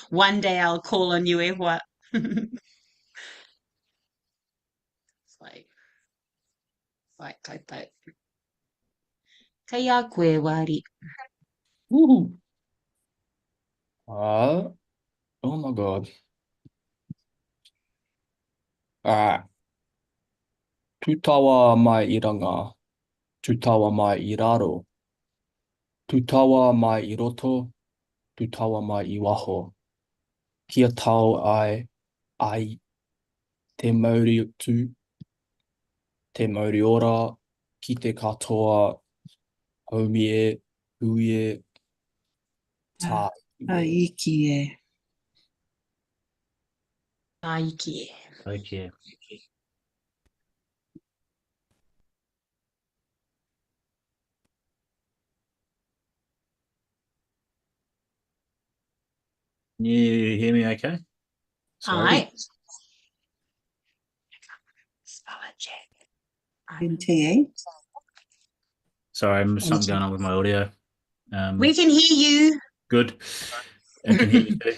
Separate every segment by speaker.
Speaker 1: One day I'll call on you, what? It's like, Kaya koe wari.
Speaker 2: Woohoo. Oh my God. Tutawa mai iranga. Tutawa mai iraro. Tutawa mai iroto. Tutawa mai iwaho. Kia tau ai te mauri tu, te mauri ora, ki te katoa, haumie, huie, tā
Speaker 3: Aiki e.
Speaker 1: Aiki.
Speaker 4: Okay. Can you hear me okay?
Speaker 1: All right. Spell it, check.
Speaker 3: NTA.
Speaker 4: Sorry, something going on with my audio.
Speaker 1: We can hear you.
Speaker 4: Good. I can hear you too.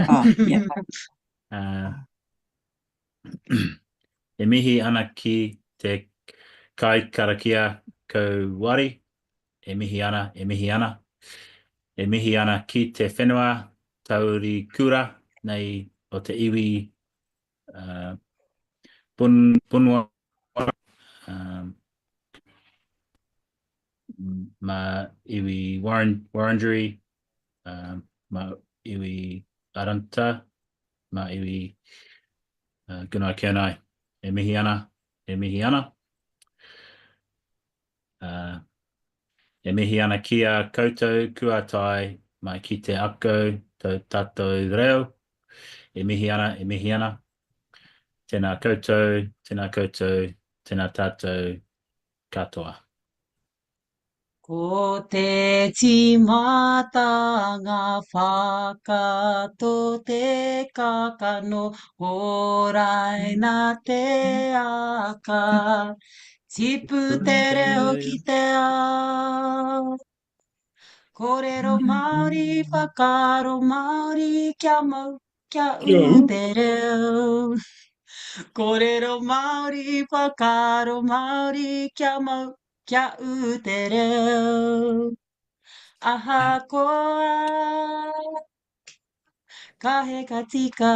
Speaker 3: Oh, yeah.
Speaker 4: E mihi ana ki te kai karakia ko wari. E mihi ana, e mihi ana. E mihi ana ki te whenua tauri kura nei o te iwi punua ma iwi Warrangery, ma iwi Aranta, ma iwi Gunai Kernai, e mihi ana, e mihi ana. E mihi ana ki a koutou kuatai mai ki te ako tau tātou reo. E mihi ana, e mihi ana. Tēnā koutou, tēnā koutou, tēnā tātou katoa.
Speaker 1: Ko te timata ngā whakato te kakano, horai nā te aka, tipu te reo ki te ao. Kōrero Māori, whakaro Māori, kia mau, kia u te reo. Kōrero Māori, whakaro Māori, kia mau, kia u te reo. Aha koa, ka he ka tika.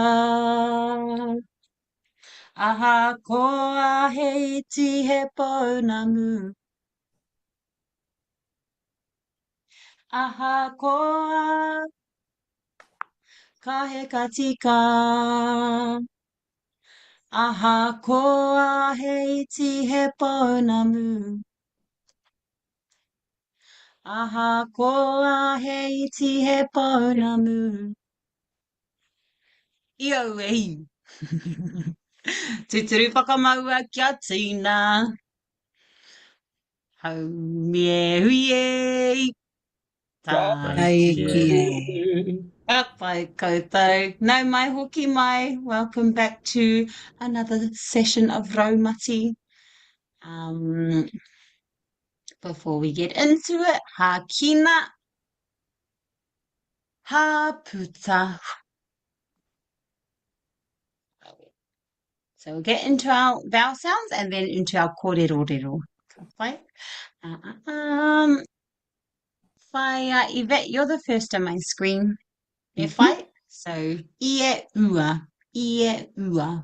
Speaker 1: Aha koa, he iti he pounamu. Aha koa, ka he ka tika. Aha koa, he iti he pounamu. Aha koa, he iti he pounamu. Io e. Tuturu whakamaua kia tina. Haumie huie.
Speaker 3: Aiki e.
Speaker 1: Pai koutou. Nau mai hoki mai. Welcome back to another session of Raumati. Before we get into it, ha kina, ha puta. So we'll get into our vowel sounds and then into our kōrero. Okay. Yvette, you're the first on my screen. So, ie ua, ie ua.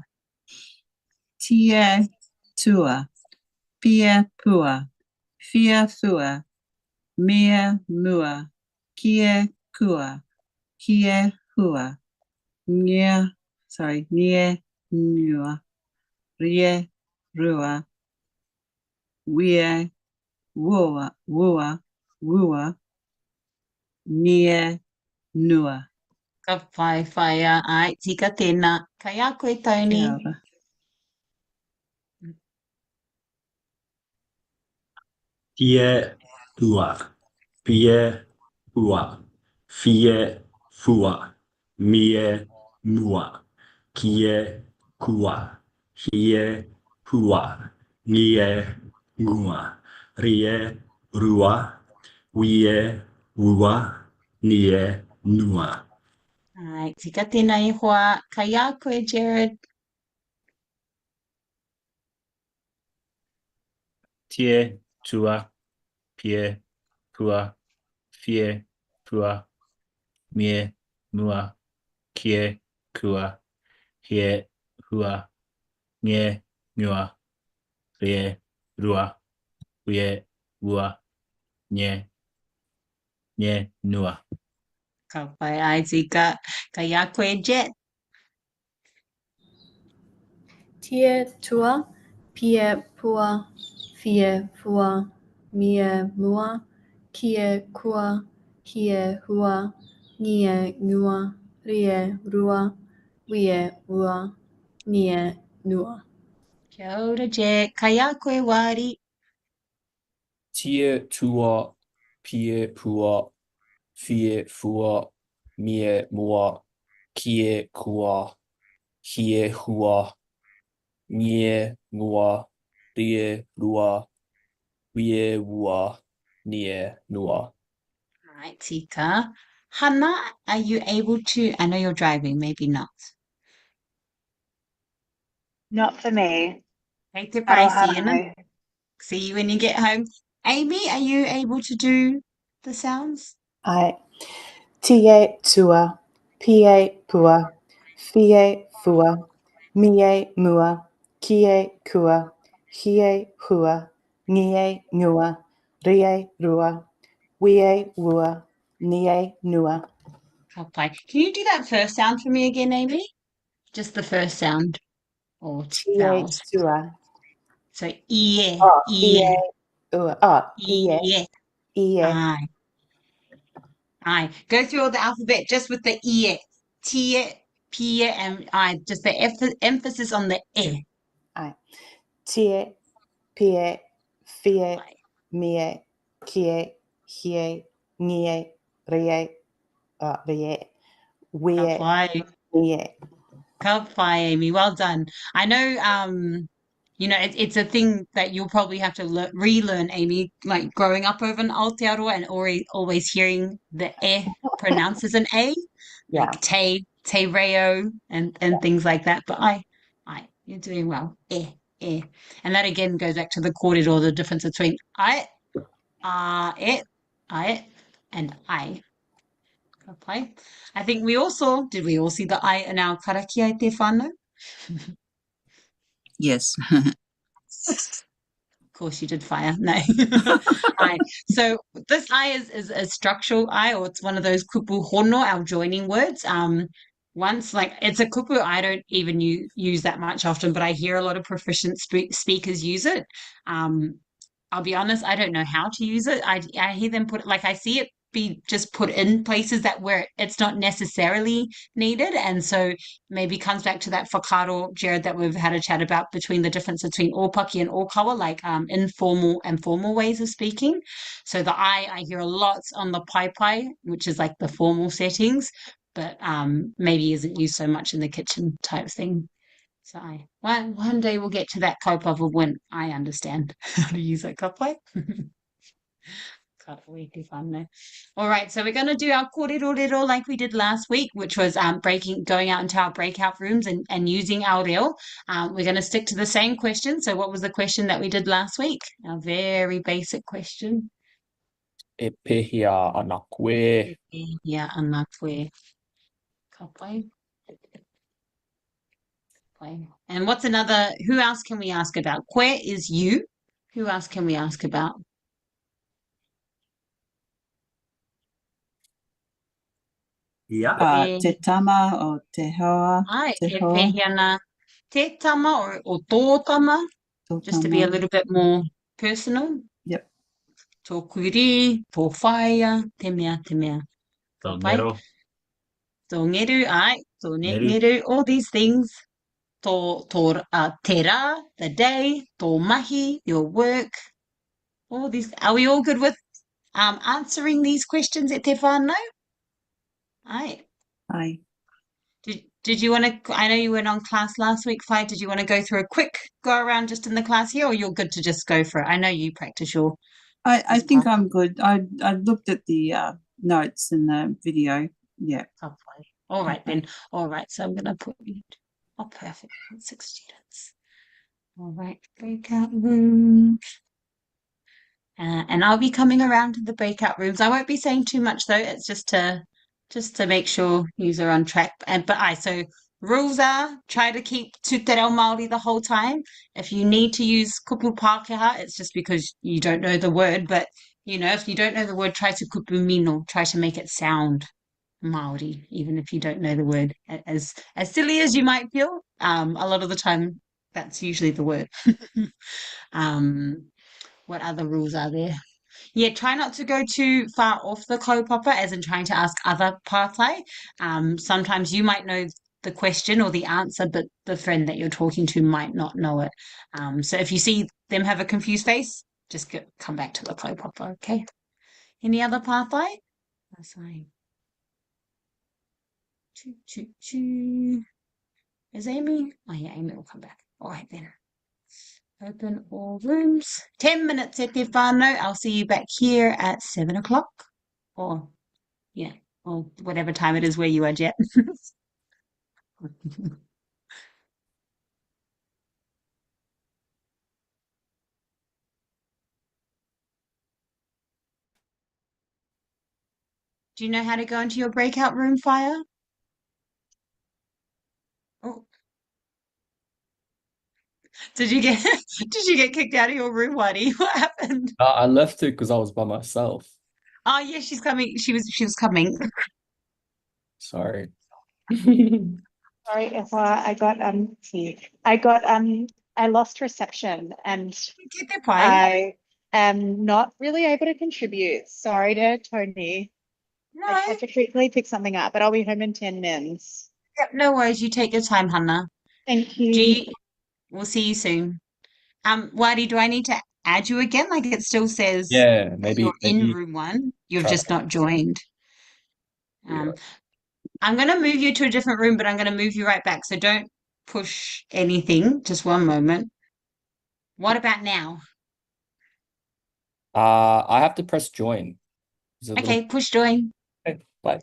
Speaker 3: Tia tua. Pia pua. Fia fua. Mea mua. Kia kua. Kia hua. Nia nua. Rie rua. Wie wua. Nia nua.
Speaker 1: Ka whaia, ai, tika tēnā. Kai a koe, Tony.
Speaker 3: Kia ora.
Speaker 5: Tie ua, pie ua, fie fua, mie mua, kie kua, hie hua, nie ngua, rie rua, wie ua, nie nua.
Speaker 1: Ai, tika tēnā i hoa. Kai a koe, Jared.
Speaker 4: Tie, tua, pie, pua, fie, pua, mie, mua, kie, kua, hie, hua, nge, ngua, rie, rua, wie, ua, nye, nua.
Speaker 1: Ka pai ai tika. Kai a koe, Jet.
Speaker 6: Tie tua, pie pua, fie fua, mie mua, kie kua, hie hua, ngie ngua, rie rua, wie ua, nie nua.
Speaker 1: Kia ora, Jet. Kai a koe, Wari.
Speaker 2: Tie tua, pie pua, fie fua, mie mua, kie kua, hie hua, ngie ngua, rie rua, wie ua, nie nua.
Speaker 1: All right, tika. Hana, are you able to? I know you're driving, maybe not.
Speaker 7: Not for me.
Speaker 1: Kei te pai,
Speaker 7: Arohana.
Speaker 1: see you when you get home. Amy, are you able to do the sounds?
Speaker 8: Ai. Tie tua, pie pua, fie fua, mie mua, kie kua, hie hua, ngie ngua, rie rua, wie ua, nie nua.
Speaker 1: Ka pai. Can you do that first sound for me again, Amy? Just the first sound or
Speaker 8: Tie
Speaker 1: vowels.
Speaker 8: tua.
Speaker 1: So ie,
Speaker 8: Oh,
Speaker 1: ie,
Speaker 8: ua. Oh,
Speaker 1: ie.
Speaker 8: ie.
Speaker 1: Aye, aye. Go through all the alphabet just with the ie. Tie, pie, and I. Just the emphasis on the e.
Speaker 8: Ai. Tie, pie, fie,
Speaker 1: Aye.
Speaker 8: mie, kie, hie, ngie, rie, rie,
Speaker 1: Ka
Speaker 8: wie,
Speaker 1: pai.
Speaker 8: nie.
Speaker 1: Ka pai, Amy. Well done. I know, you know, it's a thing that you'll probably have to relearn, Amy, like growing up over in Aotearoa and always hearing the e pronounced as an a,
Speaker 8: Yeah.
Speaker 1: like te reo and things like that. But you're doing well. E. And that again goes back to the kōrero, the difference between I, and I. Okay. I think did we all see the I in our karakia te whānau?
Speaker 3: Yes.
Speaker 1: Of course you did fire. No. I. So this I is a structural I, or it's one of those kupu hono, our joining words. Once like it's a kupu I don't even use that much often, but I hear a lot of proficient speakers use it. I'll be honest, I don't know how to use it. I hear them put like I see it be just put in places that where it's not necessarily needed. And so maybe comes back to that whakaaro, Jared, that we've had a chat about between the difference between ōpaki and ōkawa, like informal and formal ways of speaking. So the I hear a lot on the pai, which is like the formal settings, but maybe isn't used so much in the kitchen type thing. So one day we'll get to that kaupapa when I understand how to use that kapai. All right, so we're going to do our kōrero like we did last week, which was going out into our breakout rooms and using our reo. We're going to stick to the same question. So what was the question that we did last week? A very basic question.
Speaker 2: E pehea ana koe.
Speaker 1: Yeah, ana koe. Kapai. And what's another, who else can we ask about? Koe is you. Who else can we ask about?
Speaker 5: Ia.
Speaker 3: Te tama o te hoa.
Speaker 1: Ai,
Speaker 3: Te
Speaker 1: e
Speaker 3: hoa.
Speaker 1: pehi ana te tama or tō tama,
Speaker 3: Tō
Speaker 1: just to be a
Speaker 3: tama.
Speaker 1: little bit more personal.
Speaker 3: Yep.
Speaker 1: Tō kuri, tō whaia, te mea.
Speaker 4: Tō
Speaker 1: Ka pai.
Speaker 4: ngero,
Speaker 1: Tō ngeru, tō
Speaker 4: ngeru.
Speaker 1: ngeru, all these things. Tō te rā, the day, tō mahi, your work, all these. Are we all good with answering these questions e te whānau? Ai.
Speaker 3: Ai.
Speaker 1: Did you want to, I know you went on class last week, Fai, did you want to go through a quick go around just in the class here, or you're good to just go for it? I know you practice your...
Speaker 3: I think I'm good. I looked at the notes in the video. Yeah.
Speaker 1: Lovely. All right then. All right. So I'm going to put you. Oh, perfect. 6 students. All right. Breakout room. And I'll be coming around to the breakout rooms. I won't be saying too much though. It's just to make sure you're on track. So rules are try to keep Te Reo Māori the whole time. If you need to use kupu Pākehā, it's just because you don't know the word. But if you don't know the word, try to kupu mino. Try to make it sound Māori, even if you don't know the word. As silly as you might feel, a lot of the time that's usually the word. What other rules are there? Yeah, try not to go too far off the kaupapa, as in trying to ask other pātai. Sometimes you might know the question or the answer, but the friend that you're talking to might not know it. So if you see them have a confused face, just come back to the kaupapa, okay? Any other pātai? That's fine. Choo, choo, choo. Is Amy? Oh, yeah, Amy will come back. All right, then. Open all rooms. 10 minutes at te whānau. I'll see you back here at 7 o'clock. Or, yeah, or whatever time it is where you are, Jet. Do you know how to go into your breakout room, Fire? Oh, did you get did you get kicked out of your room, Whitey? What happened?
Speaker 2: I left it because I was by myself.
Speaker 1: Oh, yeah, she's coming. She was coming.
Speaker 2: Sorry.
Speaker 7: Sorry if I lost reception and
Speaker 1: Get that pie.
Speaker 7: I am not really able to contribute. Sorry to Tony. I
Speaker 1: No,
Speaker 7: had to quickly pick something up, but I'll be home in 10 minutes.
Speaker 1: yep, no worries. You take your time, Hannah.
Speaker 7: Thank you.
Speaker 1: We'll see you soon. Whitey, do I need to add you again? Like it still says
Speaker 2: Yeah,
Speaker 1: that you're in
Speaker 2: maybe
Speaker 1: room one. You've
Speaker 2: try
Speaker 1: just
Speaker 2: that.
Speaker 1: not joined.
Speaker 2: Yeah.
Speaker 1: I'm going to move you to a different room, but I'm going to move you right back. So don't push anything. Just one moment. What about now?
Speaker 2: I have to press join. Is it a little
Speaker 1: Okay, push join.
Speaker 2: okay, bye.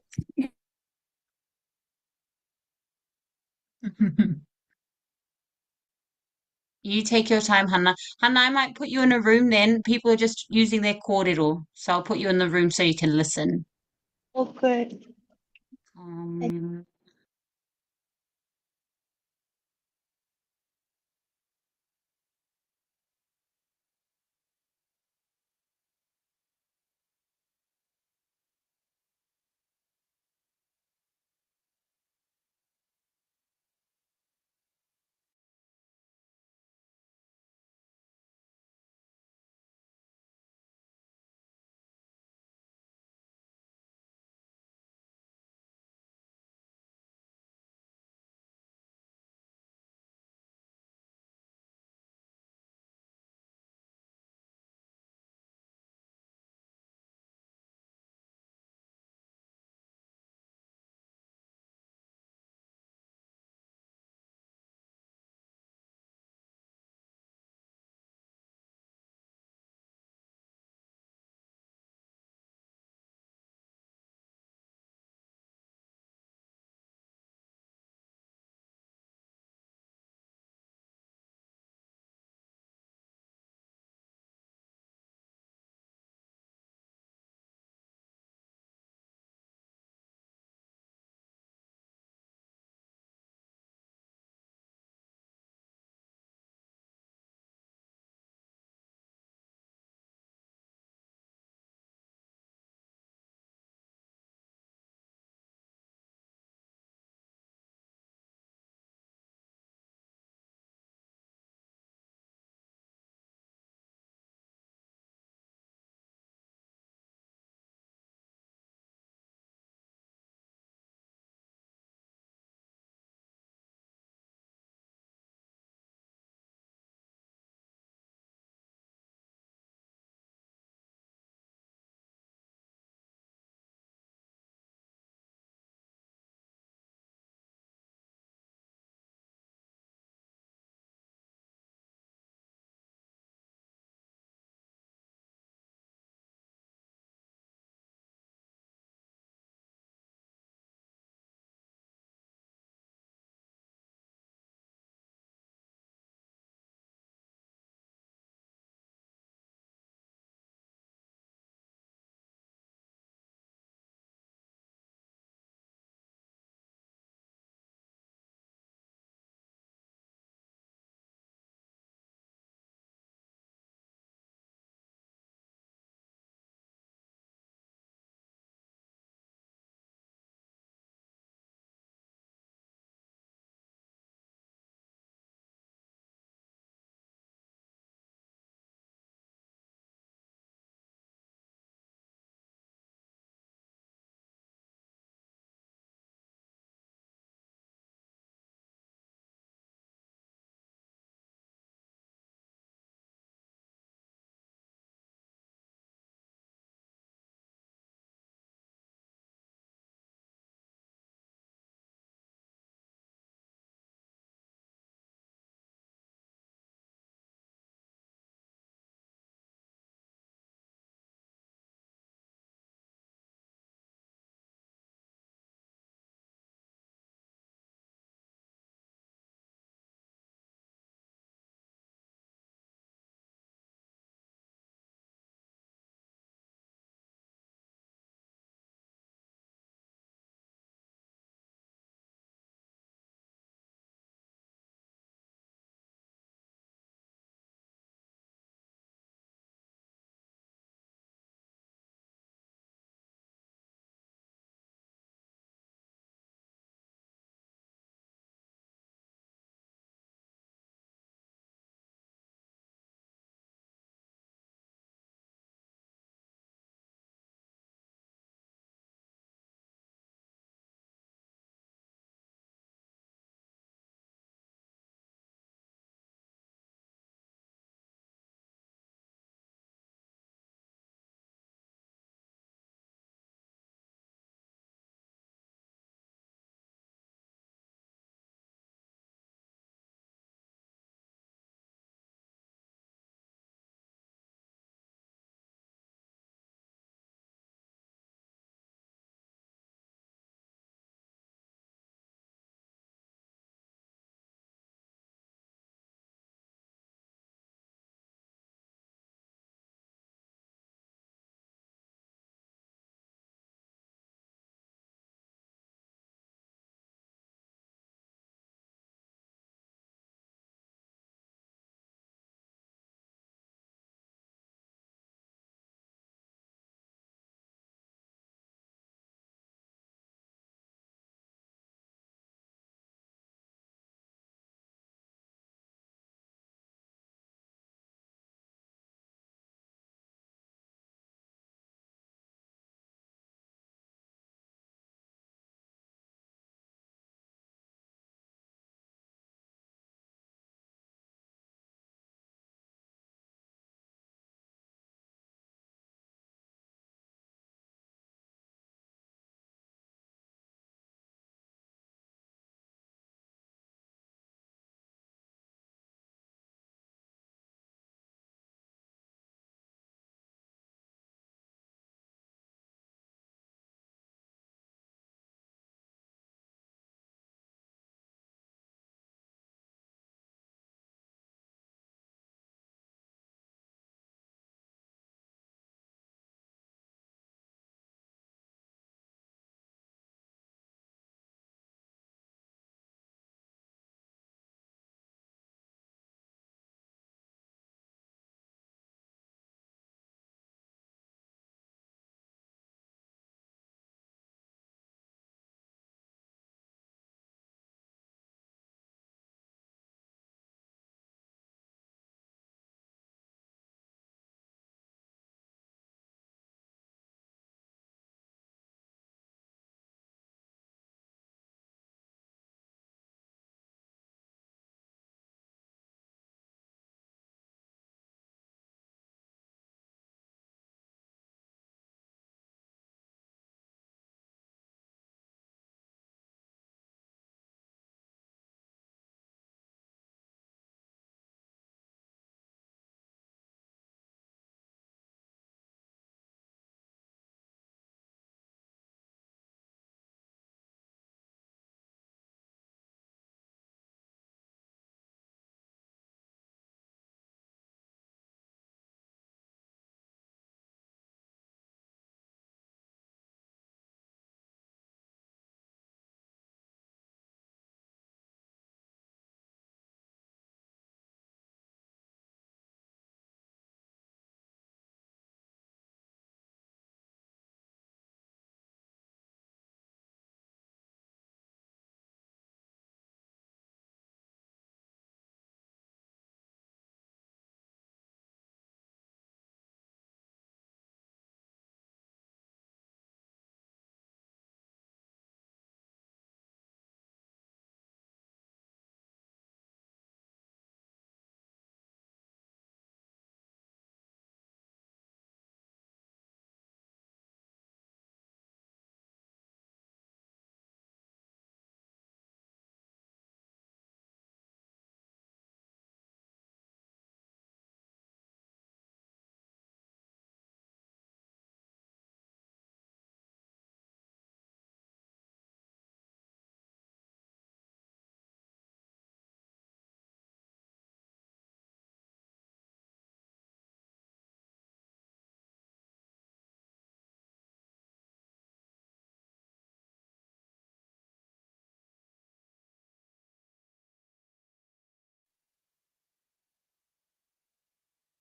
Speaker 1: You take your time, Hannah. Hannah, I might put you in a room then. People are just using their kōrero. So I'll put you in the room so you can listen.
Speaker 7: Oh, good.
Speaker 1: Um,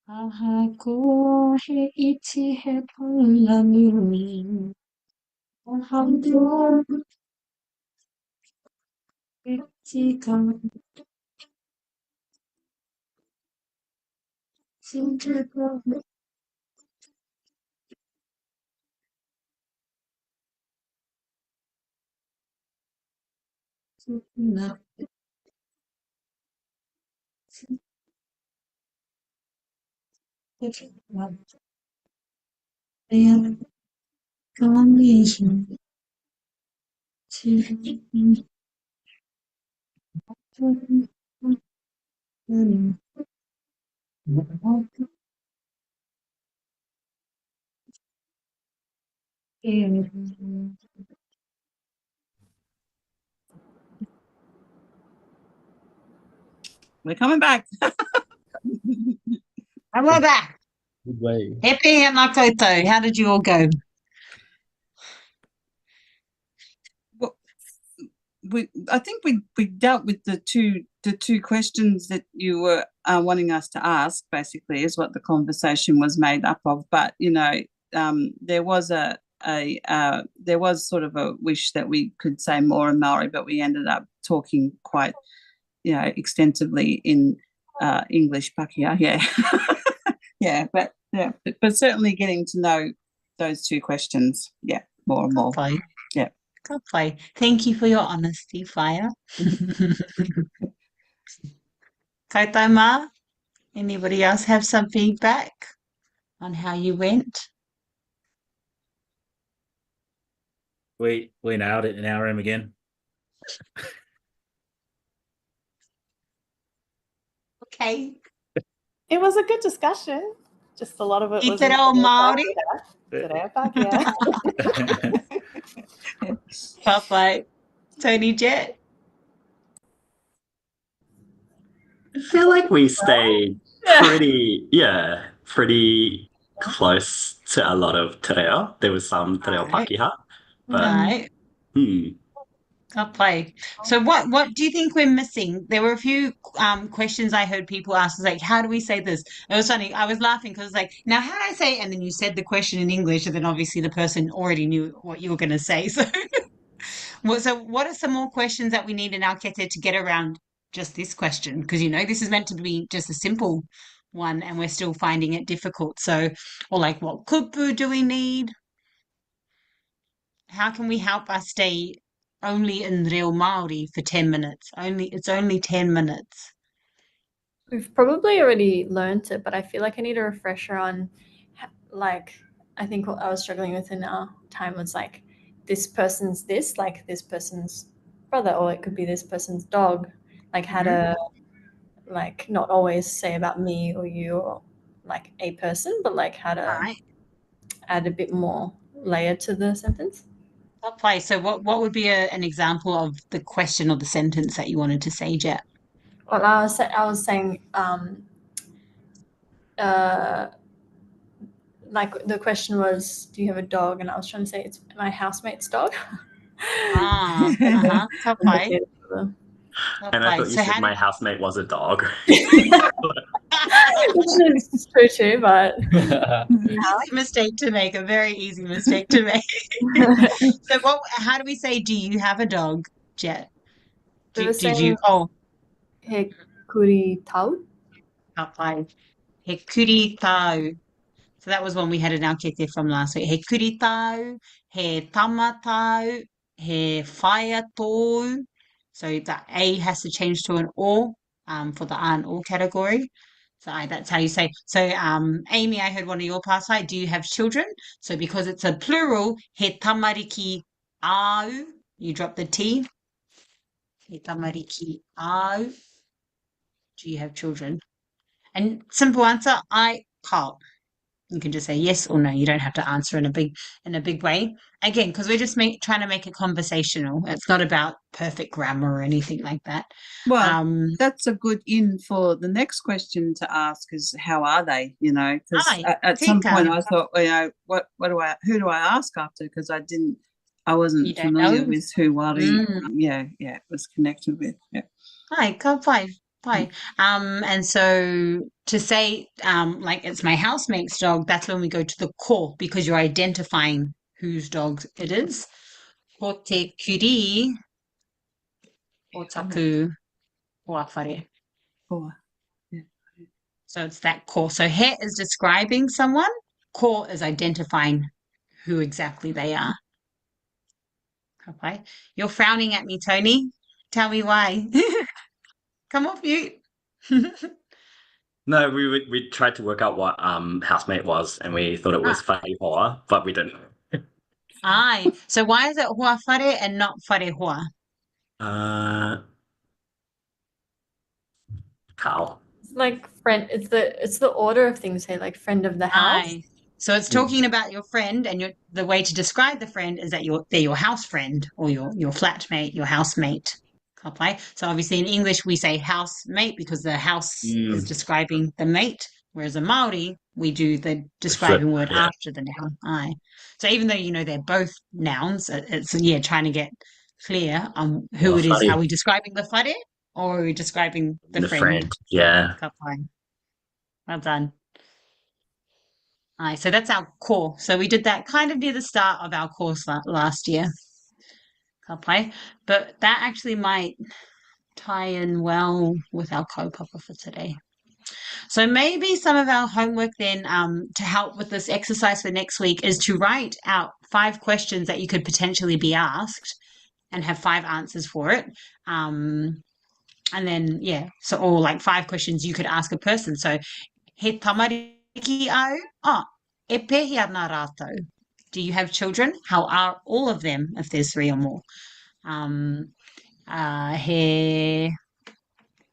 Speaker 1: Aha ko he iti he pulami. Aha ko iti ka. Sinta ko. Na. Ayan. Combination.
Speaker 3: We're coming back.
Speaker 1: And we're back.
Speaker 2: Good way.
Speaker 1: Happy and Makoto. How did you all go?
Speaker 3: I think we dealt with the two questions that you were wanting us to ask. Basically, is what the conversation was made up of. But there was there was sort of a wish that we could say more in Maori, but we ended up talking quite extensively in English Pakeha. Yeah, but certainly getting to know those two questions. Yeah, more and more.
Speaker 1: Play.
Speaker 3: Yeah.
Speaker 1: Good play. Thank you for your honesty, Fire. Kaitaima, anybody else have some feedback on how you went?
Speaker 4: We nailed it in our room again.
Speaker 1: Okay.
Speaker 8: It was a good discussion. Just a lot of it
Speaker 1: I
Speaker 8: was
Speaker 1: te reo Māori.
Speaker 8: Te reo Pākehā.
Speaker 1: Papa, Tony Jet.
Speaker 5: I feel like we stayed pretty close to a lot of te reo. There was some te reo
Speaker 1: Right.
Speaker 5: Pakeha, but
Speaker 1: Right. Good play. So what do you think we're missing? There were a few questions I heard people ask, like, how do we say this? It was funny. I was laughing because like, now how do I say it? And then you said the question in English, and then obviously the person already knew what you were going to say. So what are some more questions that we need in our kete to get around just this question? Because this is meant to be just a simple one, and we're still finding it difficult. So, or like, what kupu do we need? How can we help us stay only in Reo Māori for 10 minutes? It's only 10 minutes.
Speaker 6: We've probably already learned it, but I feel like I need a refresher on, like, I think what I was struggling with in our time was like, this person's this, like this person's brother, or it could be this person's dog. Like how to, like, not always say about me or you or like a person, but like how to add a bit more layer to the sentence.
Speaker 1: I'll play. So what would be an example of the question or the sentence that you wanted to say, Jet?
Speaker 6: Well, I was saying, like the question was, do you have a dog? And I was trying to say it's my housemate's dog.
Speaker 1: Tough play.
Speaker 5: And I thought you said my housemate was a dog.
Speaker 6: Which is true too, but
Speaker 1: easy mistake to make, a very easy mistake to make. So how do we say, do you have a dog, Jet? Did you? Oh,
Speaker 6: he kuri tau.
Speaker 1: tough play. He kuri tau. So that was one we had in our kete from last week. He kuri tau, he tama tau, he whaia tō. So the A has to change to an O for the an or category. So that's how you say. So Amy, I heard one of your pasai. Do you have children? So because it's a plural, he tamariki au. You drop the T. He tamariki au. Do you have children? And simple answer, I can't. You can just say yes or no. You don't have to answer in a big way. Again, because we're just trying to make it conversational. It's not about perfect grammar or anything like that.
Speaker 3: Well, that's a good in for the next question to ask is how are they? Because at some point I thought, who do I ask after? Because I wasn't familiar with who Wari, it was connected with. Yeah.
Speaker 1: Hi, come five. Hi. And so to say, like it's my housemate's dog, that's when we go to the ko because you're identifying whose dog it is. Ko te kuri o taku hoawhare.
Speaker 3: Oh,
Speaker 1: So it's that ko. So he is describing someone. Ko is identifying who exactly they are. Okay. You're frowning at me, Tony. Tell me why. Come off mute.
Speaker 5: No, we tried to work out what housemate was, and we thought it was Whare Hoa, but we didn't.
Speaker 1: Aye. So why is it hoawhare and not whare hoa?
Speaker 5: How?
Speaker 6: It's like friend. It's the order of things here, like friend of the house.
Speaker 1: Aye. So it's talking about your friend, and the way to describe the friend is that they're your house friend or your flatmate, your housemate. Okay. So obviously in English we say housemate because the house is describing the mate, whereas in Maori we do the describing word
Speaker 5: yeah.
Speaker 1: after the noun. Aye. So even though they're both nouns, it's trying to get clear on who it is.
Speaker 5: Whare.
Speaker 1: Are we describing the whare or are we describing the
Speaker 5: The
Speaker 1: friend?
Speaker 5: friend, yeah.
Speaker 1: Ka pai. Well done. Aye, so that's our core. So we did that kind of near the start of our course last year. Ka pai. But that actually might tie in well with our kaupapa for today. So maybe some of our homework then to help with this exercise for next week is to write out 5 questions that you could potentially be asked and have 5 answers for it. And then, so or like 5 questions you could ask a person. So he tamariki au? Oh, e pehi ana rātou. Do you have children? How are all of them if there's 3 or more? He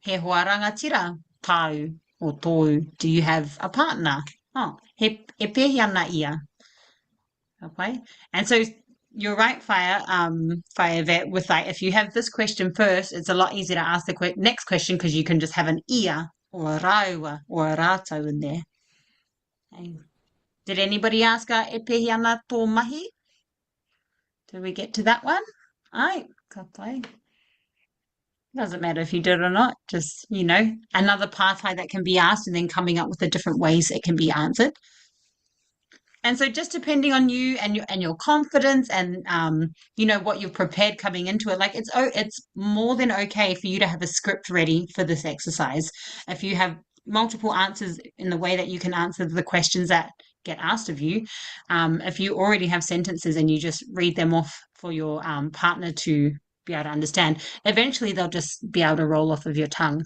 Speaker 1: hoa rangatira tāu or tōu. Do you have a partner? Oh, he pehi ana ia. Okay. And so you're right, Fire Vet, with like if you have this question first, it's a lot easier to ask the next question because you can just have an ia or a rāua or a rātou in there. Okay. Did anybody ask e pehi ana tō mahi? Did we get to that one? Ai, ka pai. Doesn't matter if you did or not, just, another pathway that can be asked and then coming up with the different ways it can be answered. And so just depending on you and your confidence and what you've prepared coming into it, like it's more than okay for you to have a script ready for this exercise. If you have multiple answers in the way that you can answer the questions that get asked of you, if you already have sentences and you just read them off for your partner to be able to understand, eventually they'll just be able to roll off of your tongue.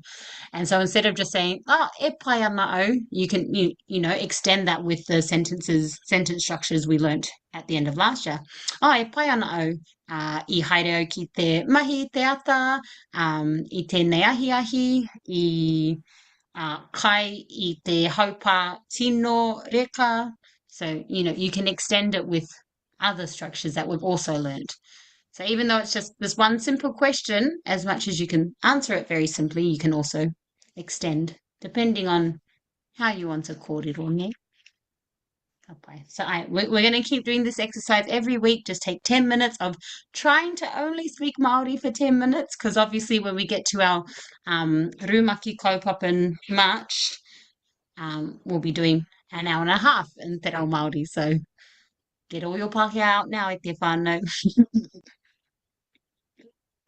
Speaker 1: And so instead of just saying, e pai ana au, you can, extend that with the sentence structures we learnt at the end of last year. E pai ana au, I haere au ki te mahi te ata, I tēnei ahi, I kai I te haupa tino reka. So, you can extend it with other structures that we've also learnt. So even though it's just this one simple question, as much as you can answer it very simply, you can also extend, depending on how you want to kōrero. Okay. So we're going to keep doing this exercise every week. Just take 10 minutes of trying to only speak Māori for 10 minutes, because obviously when we get to our Rūmaki kaupapa in March, we'll be doing an hour and a half in Te Reo Māori. So get all your pākehā out now, e te whānau.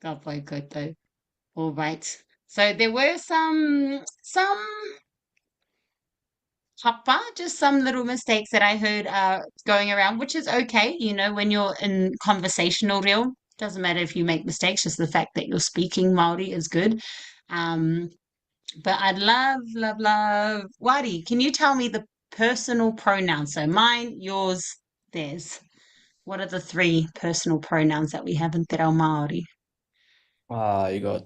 Speaker 1: Ka pai koutou. All right. So there were some hapa, just some little mistakes that I heard going around, which is okay, when you're in conversational reo. Doesn't matter if you make mistakes, just the fact that you're speaking Māori is good. But I'd love, Wari, can you tell me the personal pronouns? So mine, yours, theirs. What are the 3 personal pronouns that we have in Te Reo Māori?
Speaker 2: You got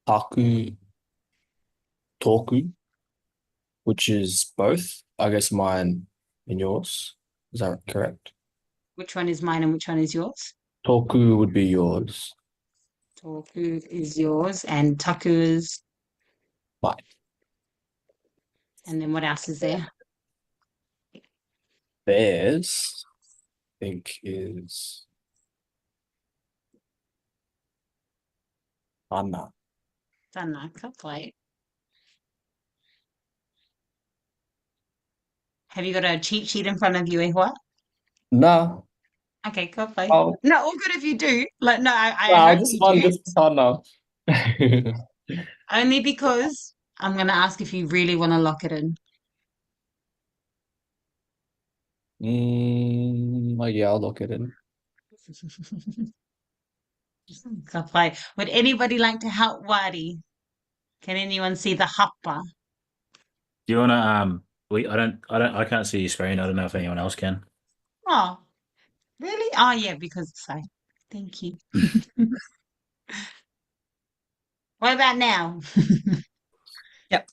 Speaker 2: taku, toku, which is both. I guess mine and yours. Is that correct?
Speaker 1: Which one is mine and which one is yours?
Speaker 2: Toku would be yours.
Speaker 1: Toku is yours and taku is
Speaker 2: Mine.
Speaker 1: And then what else is there?
Speaker 2: Theirs, I think, is ana.
Speaker 1: Tana, ka pai. Have you got a cheat sheet in front of you, Ehua?
Speaker 2: Nah,
Speaker 1: Okay, ka pai.
Speaker 2: oh,
Speaker 1: No, all good if you do. Like, no, I
Speaker 2: nah, I
Speaker 1: hope
Speaker 2: just
Speaker 1: you
Speaker 2: want
Speaker 1: do.
Speaker 2: this Tana.
Speaker 1: Only because I'm going to ask if you really want to lock it in.
Speaker 2: Oh, yeah, I'll look at it.
Speaker 1: Ka pai. Would anybody like to help Wadi? Can anyone see the hapa?
Speaker 4: Do you want to I can't see your screen. I don't know if anyone else can.
Speaker 1: Oh, really? Oh, yeah, because it's like, thank you. What about now?
Speaker 3: Yep.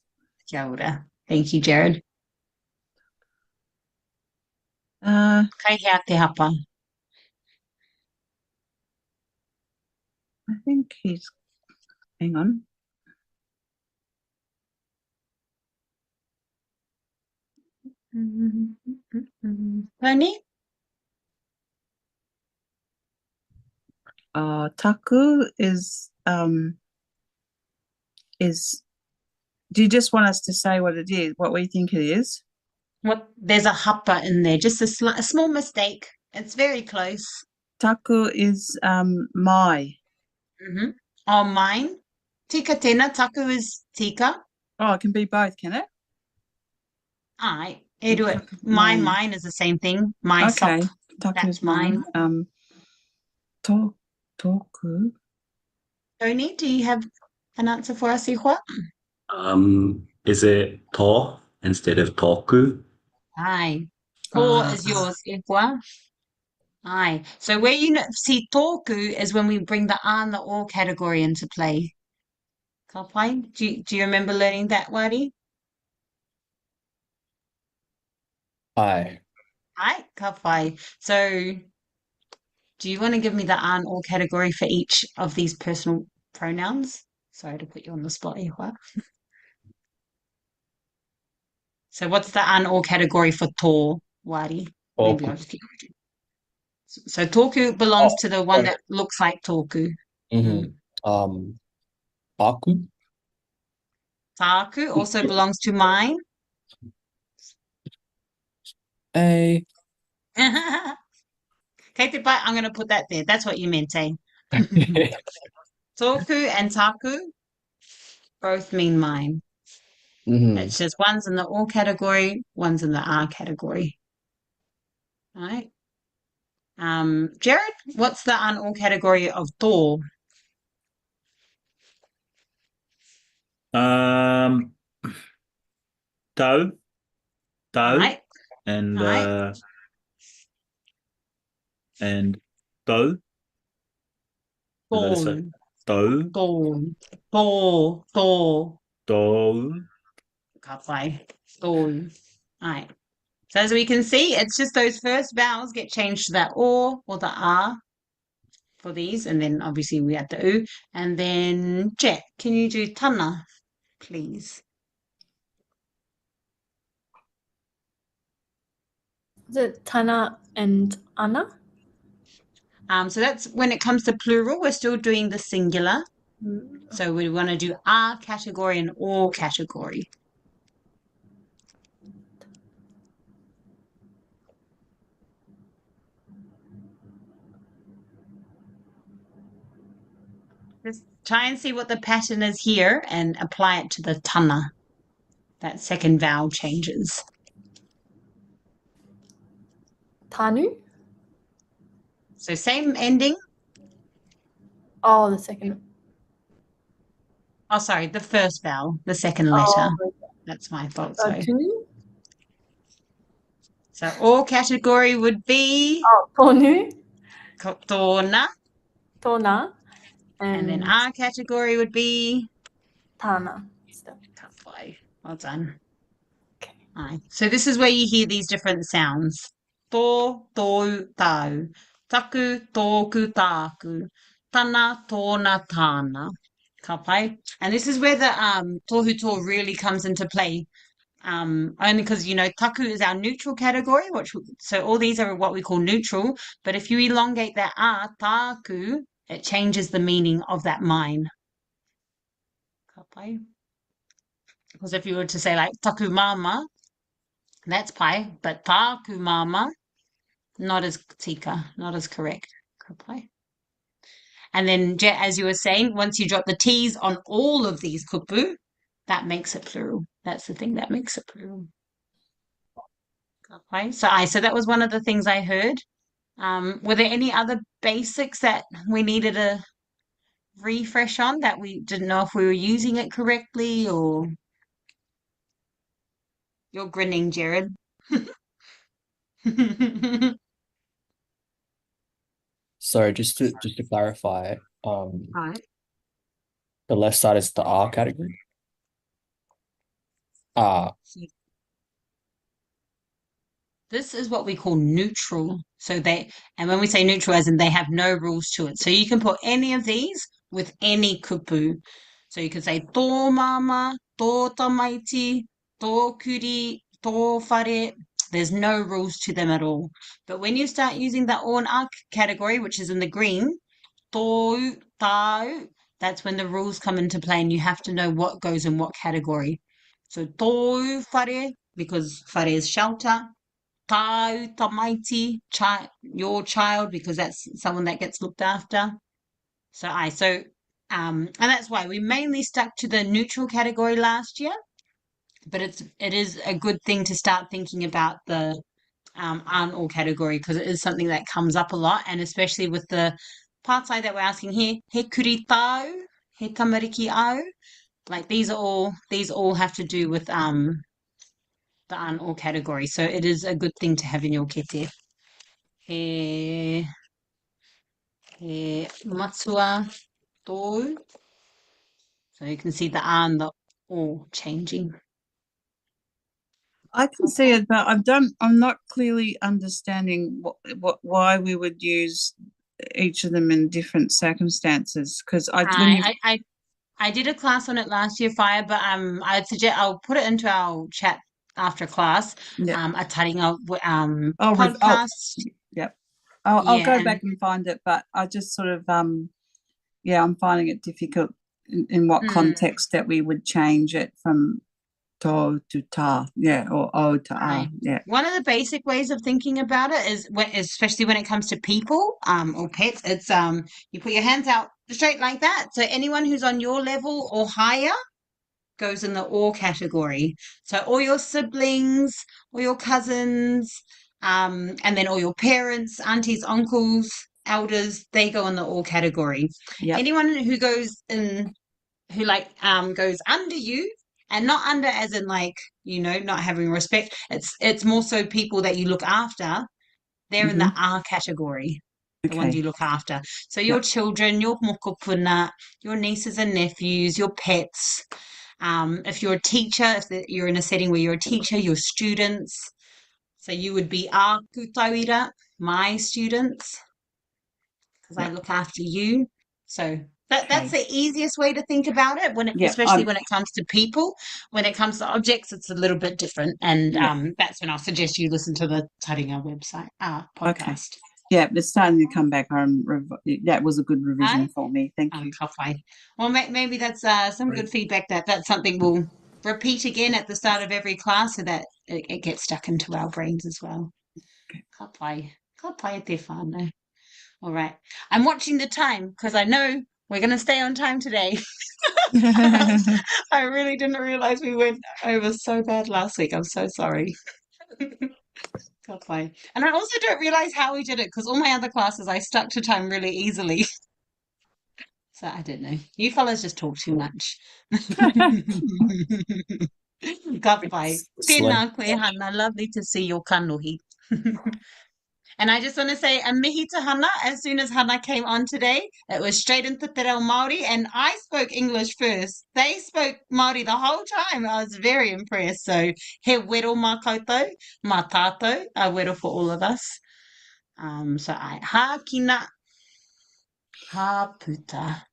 Speaker 1: Kia ora. Thank you, Jared. Kai hea te hapa.
Speaker 3: I think he's. Hang on.
Speaker 1: Tony?
Speaker 3: Taku is. Do you just want us to say what it is? What we think it is?
Speaker 1: What? There's a hapa in there. Just a small mistake. It's very close.
Speaker 3: Taku is my.
Speaker 1: Mm-hmm. Oh, mine. Tika tena. Taku is tika.
Speaker 3: Oh, it can be both, can it?
Speaker 1: Ai. E do it.
Speaker 3: Taku,
Speaker 1: Mine is the same thing. My
Speaker 3: Okay.
Speaker 1: sock.
Speaker 3: Taku
Speaker 1: That's
Speaker 3: is mine.
Speaker 1: mine.
Speaker 3: Toku.
Speaker 1: Tony, do you have an answer for us, Ihua?
Speaker 5: Is it to instead of toku?
Speaker 1: Aye. Tor is yours, Ihua. Aye. So where you see tōku is when we bring the a and the o category into play. Ka pai? Do you remember learning that, Wadi?
Speaker 2: Aye.
Speaker 1: Aye, ka pai. So do you want to give me the a and o category for each of these personal pronouns? Sorry to put you on the spot, Ihua. So what's the a and o category for tō, Wadi? Maybe I'll
Speaker 2: Toku.
Speaker 1: just keep reading. So tōku belongs
Speaker 2: Oh,
Speaker 1: to the one
Speaker 2: sorry.
Speaker 1: that looks like tōku.
Speaker 2: Mm-hmm. Baku.
Speaker 1: Tāku also belongs to mine.
Speaker 2: A.
Speaker 1: Kei te pai, I'm going to put that there. That's what you meant, eh? Tōku and taku both mean mine. It's just one's in the all category, one's in the are category. All right. Jared, what's the un-all category of tō?
Speaker 4: Tau,
Speaker 1: All right.
Speaker 4: and
Speaker 1: All right.
Speaker 4: and tau. Is that a say?
Speaker 1: Tōn.
Speaker 4: Tau,
Speaker 1: Tō.
Speaker 4: tau.
Speaker 1: Can't say. Tōn. All right. So as we can see, it's just those first vowels get changed to that or the r for these, and then obviously we add the u. And then Jet, can you do tana, please?
Speaker 6: Is it Tana and Anna?
Speaker 1: So that's when it comes to plural, we're still doing the singular. So we want to do R category and all category. Just try and see what the pattern is here and apply it to the tana. That second vowel changes.
Speaker 6: Tanu?
Speaker 1: So same ending.
Speaker 6: Oh, the second.
Speaker 1: Oh, sorry, the first vowel, the second letter.
Speaker 6: Oh,
Speaker 1: That's my fault. Sorry.
Speaker 6: Tunu?
Speaker 1: So all category would be
Speaker 6: Oh, Tonu?
Speaker 1: tōna,
Speaker 6: Tona?
Speaker 1: and then our category would be
Speaker 6: Tana.
Speaker 1: Kawai. Well done.
Speaker 6: Okay.
Speaker 1: All right. So this is where you hear these different sounds. Tō, tōu, tāu. Taku, tōku, tāku. Tana, tōna, tāna. Ka pai. And this is where the tohu tō really comes into play. Only because, taku is our neutral category, so all these are what we call neutral. But if you elongate that taku, it changes the meaning of that mine. pai. Because if you were to say like taku mama, that's pai, but taku mama, not as tika, not as correct. Ka pai. And then, as you were saying, once you drop the T's on all of these kupu, that makes it plural. That's the thing that makes it plural. Okay. So that was one of the things I heard. Were there any other basics that we needed a refresh on that we didn't know if we were using it correctly or you're grinning, Jared.
Speaker 2: Sorry, just to clarify,
Speaker 1: Right.
Speaker 2: the left side is the R category. Ah,
Speaker 1: This is what we call neutral. And when we say neutral, as in they have no rules to it. So you can put any of these with any kupu. So you could say tō mama, tō tamaiti, tō kuri, tō whare. There's no rules to them at all. But when you start using the o and a category, which is in the green, tō, tāu, that's when the rules come into play and you have to know what goes in what category. So tō whare, because whare is shelter. Tāu tamaiti, your child, because that's someone that gets looked after. And that's why we mainly stuck to the neutral category last year. But it is a good thing to start thinking about the aren't all category because it is something that comes up a lot, and especially with the pātai that we're asking here, he kuri tāu, he tamariki au, like these all have to do with the aren't all category. So it is a good thing to have in your kete. He matua tōu. So you can see the and the all changing.
Speaker 3: I can see it, but I'm not clearly understanding why we would use each of them in different circumstances. Because
Speaker 1: I did a class on it last year, Fire, but I'd suggest I'll put it into our chat after class.
Speaker 3: Yeah.
Speaker 1: A taringa podcast.
Speaker 3: Yep. I'll
Speaker 1: Yeah,
Speaker 3: go
Speaker 1: and-
Speaker 3: back and find it, but I just sort of I'm finding it difficult in what context that we would change it from to ta, or o to a,
Speaker 1: Right. One of the basic ways of thinking about it is, especially when it comes to people or pets, it's you put your hands out straight like that. So anyone who's on your level or higher goes in the or category. So all your siblings, all your cousins, and then all your parents, aunties, uncles, elders, they go in the or category.
Speaker 3: Yep.
Speaker 1: Anyone who goes in, who goes under you, and not under as in like, not having respect. It's more so people that you look after. They're in the R category. The ones you look after. So your children, your mokopuna, your nieces and nephews, your pets. If you're a teacher, you're in a setting where you're a teacher, your students. So you would be a kutawira, my students, because I look after you. So that's the easiest way to think about it, especially when it comes to people. When it comes to objects, it's a little bit different. And that's when I'll suggest you listen to the Taringa website, podcast.
Speaker 3: Okay. Yeah, it's starting to come back. That was a good revision for me. Thank you.
Speaker 1: Well, maybe that's some good feedback. That's something we'll repeat again at the start of every class so that it gets stuck into our brains as well. Ka pai e te whānau. All right. I'm watching the time because I know we're going to stay on time today. I really didn't realize we went over so bad last week. I'm so sorry. God, fine. And I also don't realize how we did it because all my other classes I stuck to time really easily. So I don't know. You fellas just talk too much. God, bye. Tēnā koe, Hannah. Lovely to see your kanohi. And I just want to say a mihi to Hannah. As soon as Hannah came on today, it was straight into Te Reo Māori, and I spoke English first. They spoke Māori the whole time. I was very impressed. So he wero mā koutou, mā tātou, a wero for all of us. So I hā kina, hā puta.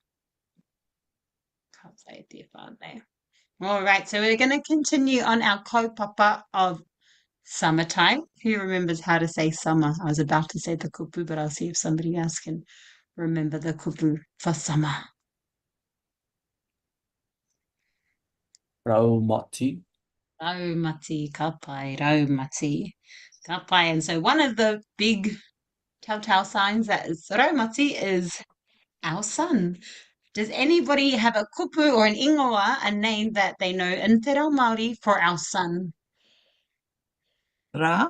Speaker 1: Can't say it there, whānau. All right, so we're going to continue on our kaupapa of summertime. Who remembers how to say summer? I was about to say the kupu, but I'll see if somebody else can remember the kupu for summer.
Speaker 2: Raumati.
Speaker 1: Raumati, ka pai, raumati, ka pai. And so one of the big telltale signs that is raumati is our sun. Does anybody have a kupu or an ingoa, a name that they know in Te Reo Māori for our sun?
Speaker 3: Ra.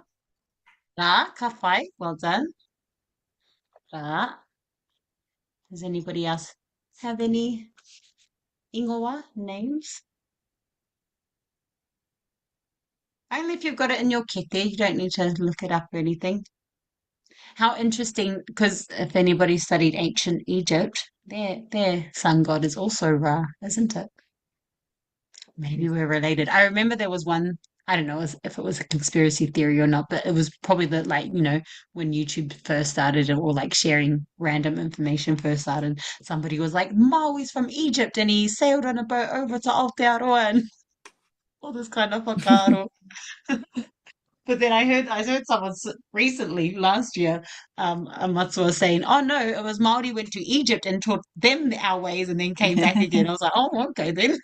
Speaker 1: Ra, ka pai, well done. Ra. Does anybody else have any ingoa names? Only if you've got it in your kete, you don't need to look it up or anything. How interesting, because if anybody studied ancient Egypt, their sun god is also Ra, isn't it? Maybe we're related. I remember there was one, I don't know if it was a conspiracy theory or not, but it was probably the like, when YouTube first started or like sharing random information first started, somebody was like, Maui's from Egypt and he sailed on a boat over to Aotearoa and all this kind of whakaaro. But then I heard someone recently last year, a matua saying, "Oh no, it was Maori went to Egypt and taught them our ways and then came back again." I was like, "Oh, okay then."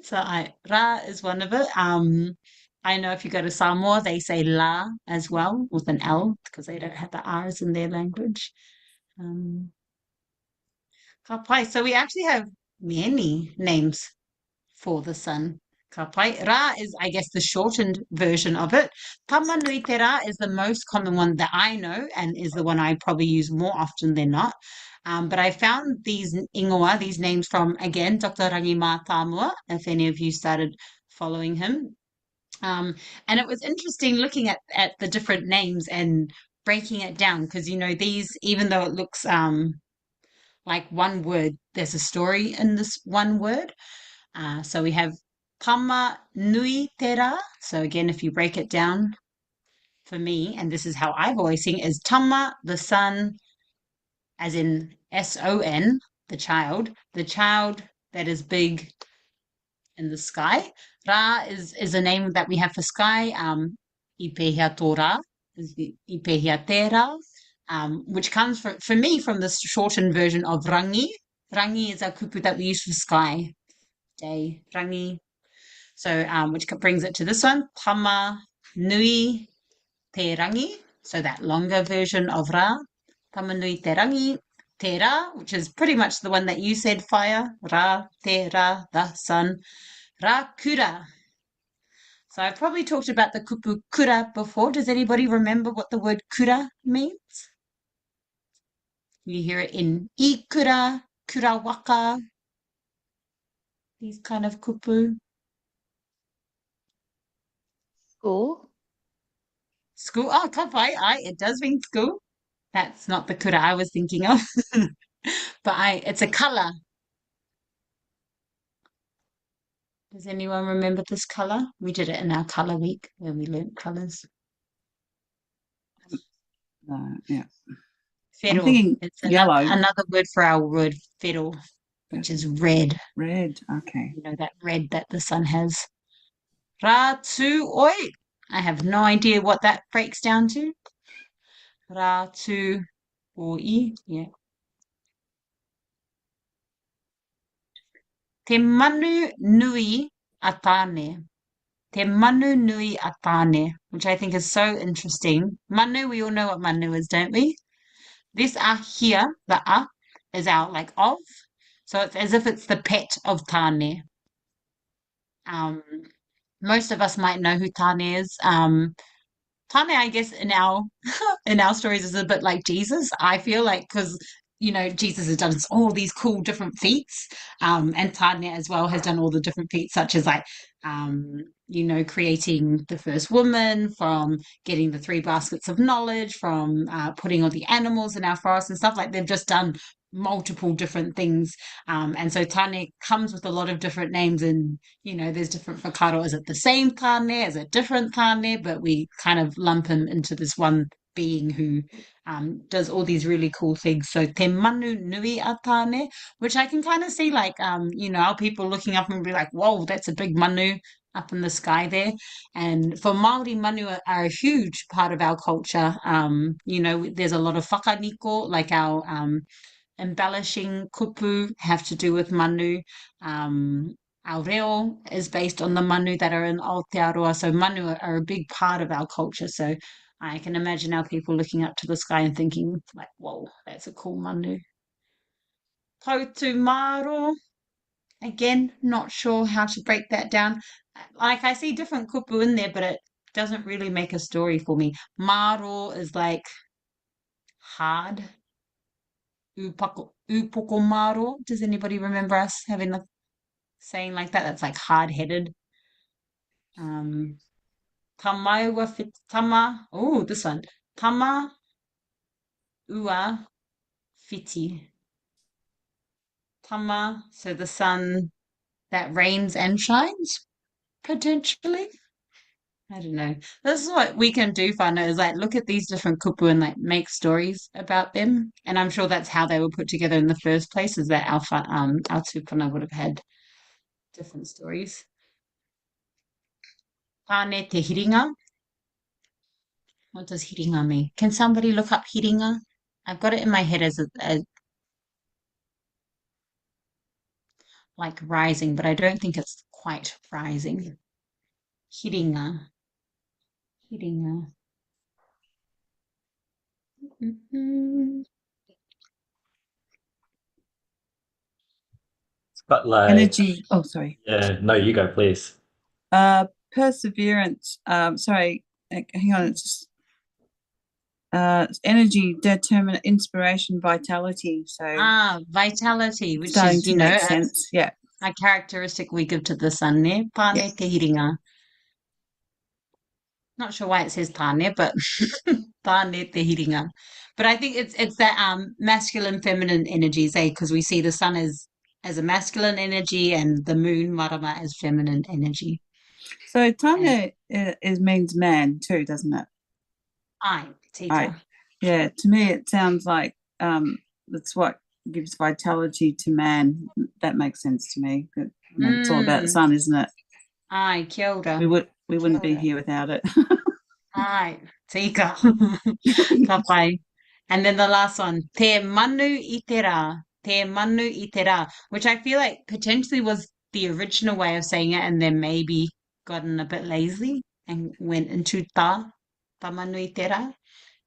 Speaker 1: So Ra is one of it. I know if you go to Samoa, they say La as well with an L because they don't have the R's in their language. Um, ka pai. So we actually have many names for the sun. Ka pai. Ra is, I guess, the shortened version of it. Tamanui te Ra is the most common one that I know and is the one I probably use more often than not. But I found these ingoa, these names from, again, Dr. Rangima Tamua, if any of you started following him. And it was interesting looking at the different names and breaking it down because, these, even though it looks like one word, there's a story in this one word. So we have Tama Nui Tera. So again, if you break it down for me, and this is how I've always seen it, is Tama, the sun, as in S-O-N, the child that is big in the sky. Ra is a name that we have for sky. Ipehia Tora is the Ipehia Tera, which comes for me from the shortened version of Rangi. Rangi is a kupu that we use for sky day, Rangi. So, which brings it to this one, Tama Nui Te Rangi. So that longer version of Ra, Tama Nui Te Rangi. Te Ra, which is pretty much the one that you said, fire. Ra, Te Ra, the sun. Ra Kura. So I've probably talked about the kupu kura before. Does anybody remember what the word kura means? You hear it in ikura, kurawaka, these kind of kupu.
Speaker 7: School.
Speaker 1: School. Oh, kapai. It does mean school. That's not the kura I was thinking of. But it's a color. Does anyone remember this color? We did it in our color week when we learnt colors.
Speaker 3: Yeah.
Speaker 1: Fero.
Speaker 3: I'm thinking
Speaker 1: It's
Speaker 3: yellow.
Speaker 1: another word for our word fero, which is red.
Speaker 3: Red. Okay.
Speaker 1: That red that the sun has. Ra tu oi. I have no idea what that breaks down to. Ra tu oi. Yeah. Te manu nui a tāne. Te manu nui a tāne, which I think is so interesting. Manu, we all know what manu is, don't we? This here, the is our like of. So it's as if it's the pet of tāne. Most of us might know who tāne is. Tane, I guess, in our in our stories is a bit like Jesus. I feel like because Jesus has done all these cool different feats, and Tane as well has done all the different feats, such as like creating the first woman, from getting the 3 baskets of knowledge, from putting all the animals in our forest and stuff. Like they've just done multiple different things, and so Tane comes with a lot of different names, and there's different whakaaro. Is it the same Tane? Is it different Tane? But we kind of lump him into this one being who does all these really cool things. So te manu nui a Tane, which I can kind of see like our people looking up and be like, whoa, that's a big manu up in the sky there. And for Māori, manu are a huge part of our culture. There's a lot of whakaniko, like our embellishing kupu have to do with manu. Our reo is based on the manu that are in Aotearoa. So manu are a big part of our culture. So I can imagine our people looking up to the sky and thinking like, whoa, that's a cool manu. Tautu maro. Again, not sure how to break that down. Like I see different kupu in there, but it doesn't really make a story for me. Maro is like hard. Upoko maro. Does anybody remember us having a saying like that? That's like hard-headed. Tamaiwa fit tama. Oh, this one. Tama ua fiti. Tama, so the sun that rains and shines, potentially. I don't know. This is what we can do, whānau, is like look at these different kupu and like make stories about them. And I'm sure that's how they were put together in the first place, is that our tupuna would have had different stories. Tāne te hiringa. What does hiringa mean? Can somebody look up hiringa? I've got it in my head as like rising, but I don't think it's quite rising. Hiringa. Hiringa. Mm-hmm.
Speaker 5: But like
Speaker 3: Energy. Oh, sorry.
Speaker 5: Yeah, no, you go, please.
Speaker 3: Perseverance. Sorry, hang on. It's just energy, determination, inspiration, vitality. So
Speaker 1: Vitality, which
Speaker 3: starting
Speaker 1: is,
Speaker 3: to make sense. Yeah.
Speaker 1: a characteristic we give to the sun there. Pane te hiringa. Not sure why it says tāne, but tāne te hiringa. But I think it's that masculine feminine energies, because we see the sun as a masculine energy and the moon marama as feminine energy.
Speaker 3: So tane is means man too, doesn't it?
Speaker 1: Ai, tita.
Speaker 3: Ai. Yeah, to me it sounds like that's what gives vitality to man. That makes sense to me. I mean, it's all about the sun, isn't it?
Speaker 1: Ai, kia ora.
Speaker 3: We wouldn't be here without it.
Speaker 1: Ai, tika. Ka pai. And then the last one, te manu I te rā. Te manu I te rā, which I feel like potentially was the original way of saying it and then maybe gotten a bit lazy and went into ta manu I te rā.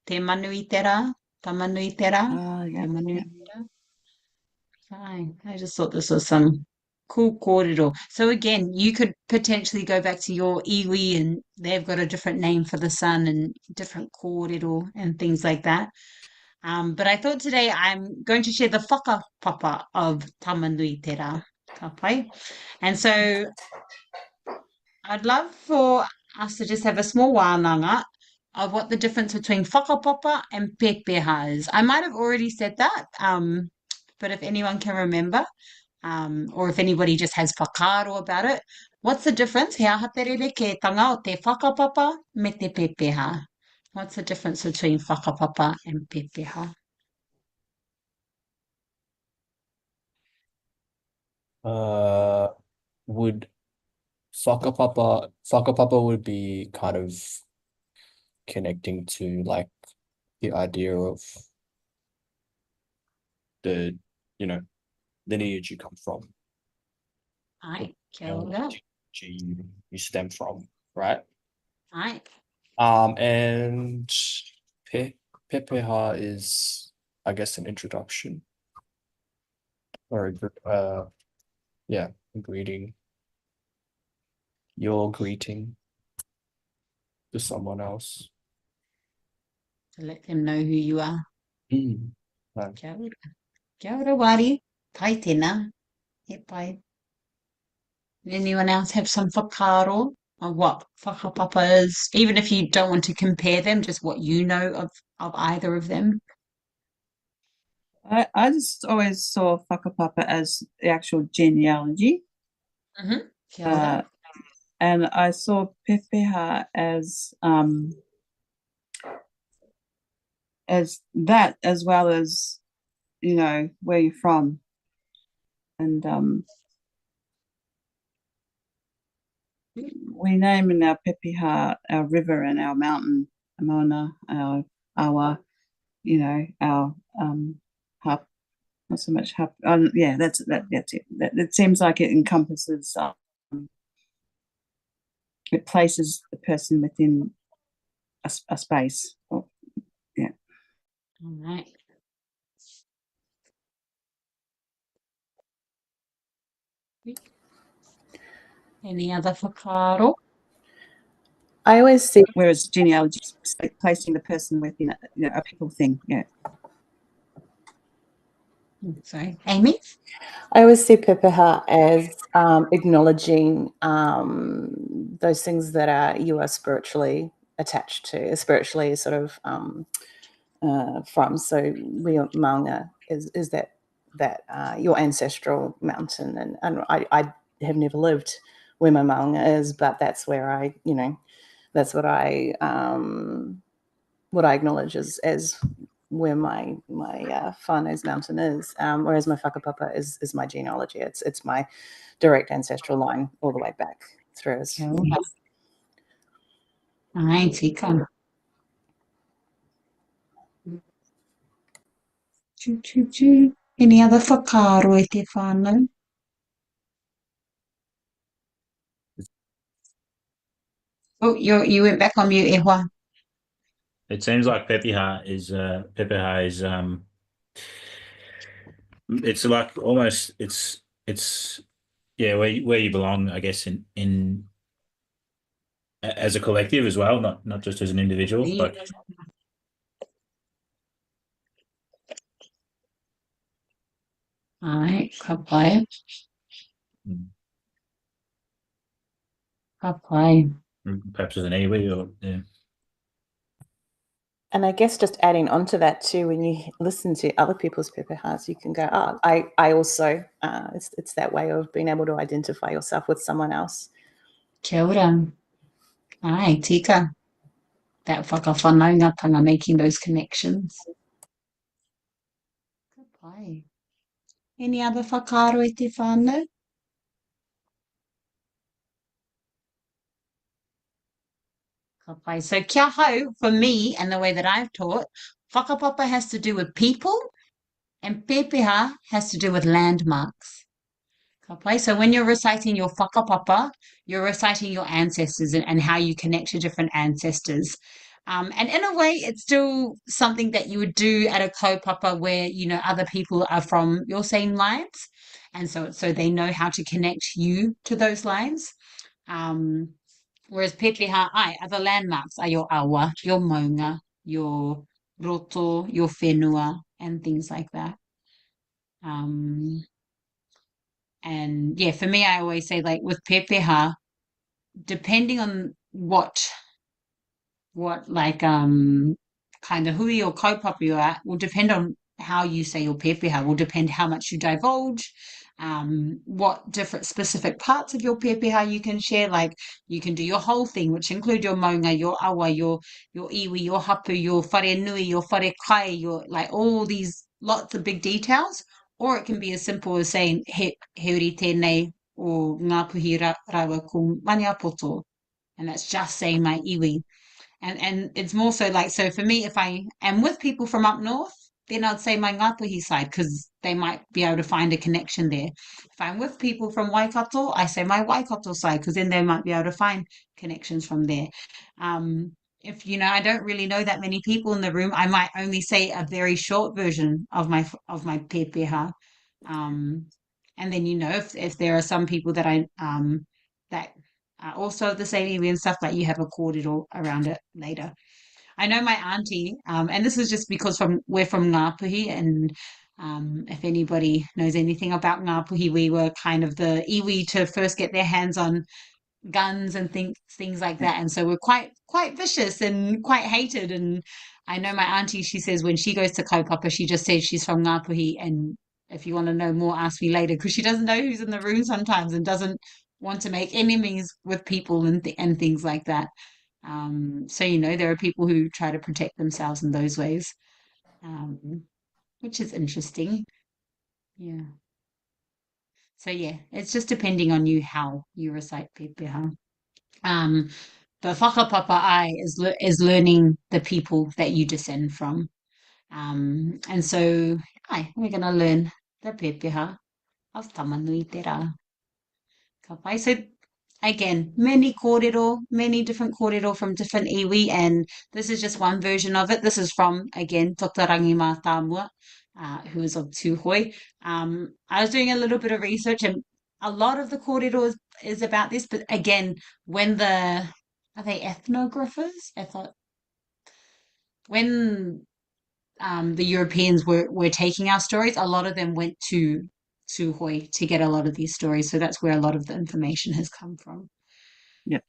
Speaker 1: Te manu I te rā. Ta manu I te rā.
Speaker 3: Yeah,
Speaker 1: Te manu I te rā. Fine. I just thought this was some cool kōrero. So again, you could potentially go back to your iwi and they've got a different name for the sun and different kōrero and things like that. But I thought today I'm going to share the whakapapa of tamanui te rā. Ka pai. And so I'd love for us to just have a small wānanga of what the difference between whakapapa and pepeha is. I might have already said that, but if anyone can remember, or if anybody just has whakaaro about it, what's the difference? He aha terere ke tanga o te whakapapa me te pepeha. What's the difference between whakapapa and pepeha?
Speaker 2: Would whakapapa would be kind of connecting to like the idea of the lineage you come from,
Speaker 1: Ai, kia
Speaker 2: you know,
Speaker 1: ora.
Speaker 2: you stem from, right?
Speaker 1: Ai.
Speaker 2: And pepeha is, I guess, an introduction or a greeting. Your greeting to someone else.
Speaker 1: To let them know who you are.
Speaker 2: Right.
Speaker 1: Kia ora. Kia ora, wari. Tai tēnā. He pai. Anyone else have some whakaaro of what whakapapa is? Even if you don't want to compare them, just what you know of either of them.
Speaker 3: I just always saw whakapapa as the actual genealogy.
Speaker 1: Kia ora.
Speaker 3: And I saw pepeha as that, as well as, where you're from. And we name in our pepeha our river and our mountain, Amona, our our not so much yeah, that's it. It seems like it encompasses, it places the person within a space. Yeah.
Speaker 1: All right. Any other whakaaro?
Speaker 8: I always see
Speaker 3: Whereas genealogy is placing the person within a people thing. Yeah.
Speaker 1: Sorry, Amy?
Speaker 8: I always see pepeha as acknowledging those things that you are spiritually attached to, spiritually sort of from. So Rio Maunga is that your ancestral mountain, and I have never lived where my Maunga is, but that's where that's what I acknowledge as where my whānau's mountain is, whereas my whakapapa is my genealogy. It's my direct ancestral line all the way back through.
Speaker 1: Ai, tika. Any other whakaaro e te whānau? Oh, you went back on mute, e hoa.
Speaker 4: It seems like pepeha is it's like almost it's yeah where you belong, I guess, in as a collective as well, not just as an individual. But
Speaker 1: Ai, ka pai. Ka pai.
Speaker 4: perhaps as an iwi or yeah.
Speaker 8: And I guess just adding on to that too, when you listen to other people's pepehas, you can go, oh, I also, it's that way of being able to identify yourself with someone else.
Speaker 1: Kia ora. Ai, tika. That whakawhanaungatanga, making those connections. Ka pai. Any other whakaaro e te whānau? Ka pai. So kia hau, for me, and the way that I've taught, whakapapa has to do with people, and pepeha has to do with landmarks. Ka pai. So when you're reciting your whakapapa, you're reciting your ancestors and how you connect to different ancestors. And in a way, it's still something that you would do at a kaupapa where, other people are from your same lines. And so they know how to connect you to those lines. Whereas pepeha other landmarks are your awa, your maunga, your roto, your whenua, and things like that. And yeah, for me, I always say, like, with pepeha, depending on what like kind of hui or kaupapa you're at, will depend on how you say your pepeha, will depend how much you divulge, what different specific parts of your pepeha you can share. Like, you can do your whole thing, which include your maunga, your awa, your iwi, your hapu, your whare nui, your whare kai, your, like, all these lots of big details. Or it can be as simple as saying he uri tēnei o ngā puhi rawa ko maniapoto, and that's just saying my iwi. And it's more so like, so for me, if I am with people from up north, then I'd say my Ngāpuhi side, because they might be able to find a connection there. If I'm with people from Waikato, I say my Waikato side, because then they might be able to find connections from there. If I don't really know that many people in the room, I might only say a very short version of my pepeha. And then if there are some people that that also the same and stuff, like, you have a chorded all around it later. I know my auntie, and this is just because we're from Ngāpuhi, and if anybody knows anything about Ngāpuhi, we were kind of the iwi to first get their hands on guns and things like that, and so we're quite vicious and quite hated. And I know my auntie, she says when she goes to kaupapa, she just says she's from Ngāpuhi, and if you want to know more, ask me later, because she doesn't know who's in the room sometimes and doesn't want to make enemies with people and things like that. So there are people who try to protect themselves in those ways, which is interesting. Yeah. So yeah, it's just depending on you how you recite pepeha. The whakapapa is learning the people that you descend from. And so we're going to learn the pepeha of Tamanui te rā. Ka pai. So again, many kōrero, many different kōrero from different iwi, and this is just one version of it. This is from, again, Totarangi Mā Tāmua, who is of Tūhoi. I was doing a little bit of research, and a lot of the kōrero is about this, but again, when are they ethnographers? When the Europeans were taking our stories, a lot of them went to Tūhoi to get a lot of these stories. So that's where a lot of the information has come from.
Speaker 3: Yep.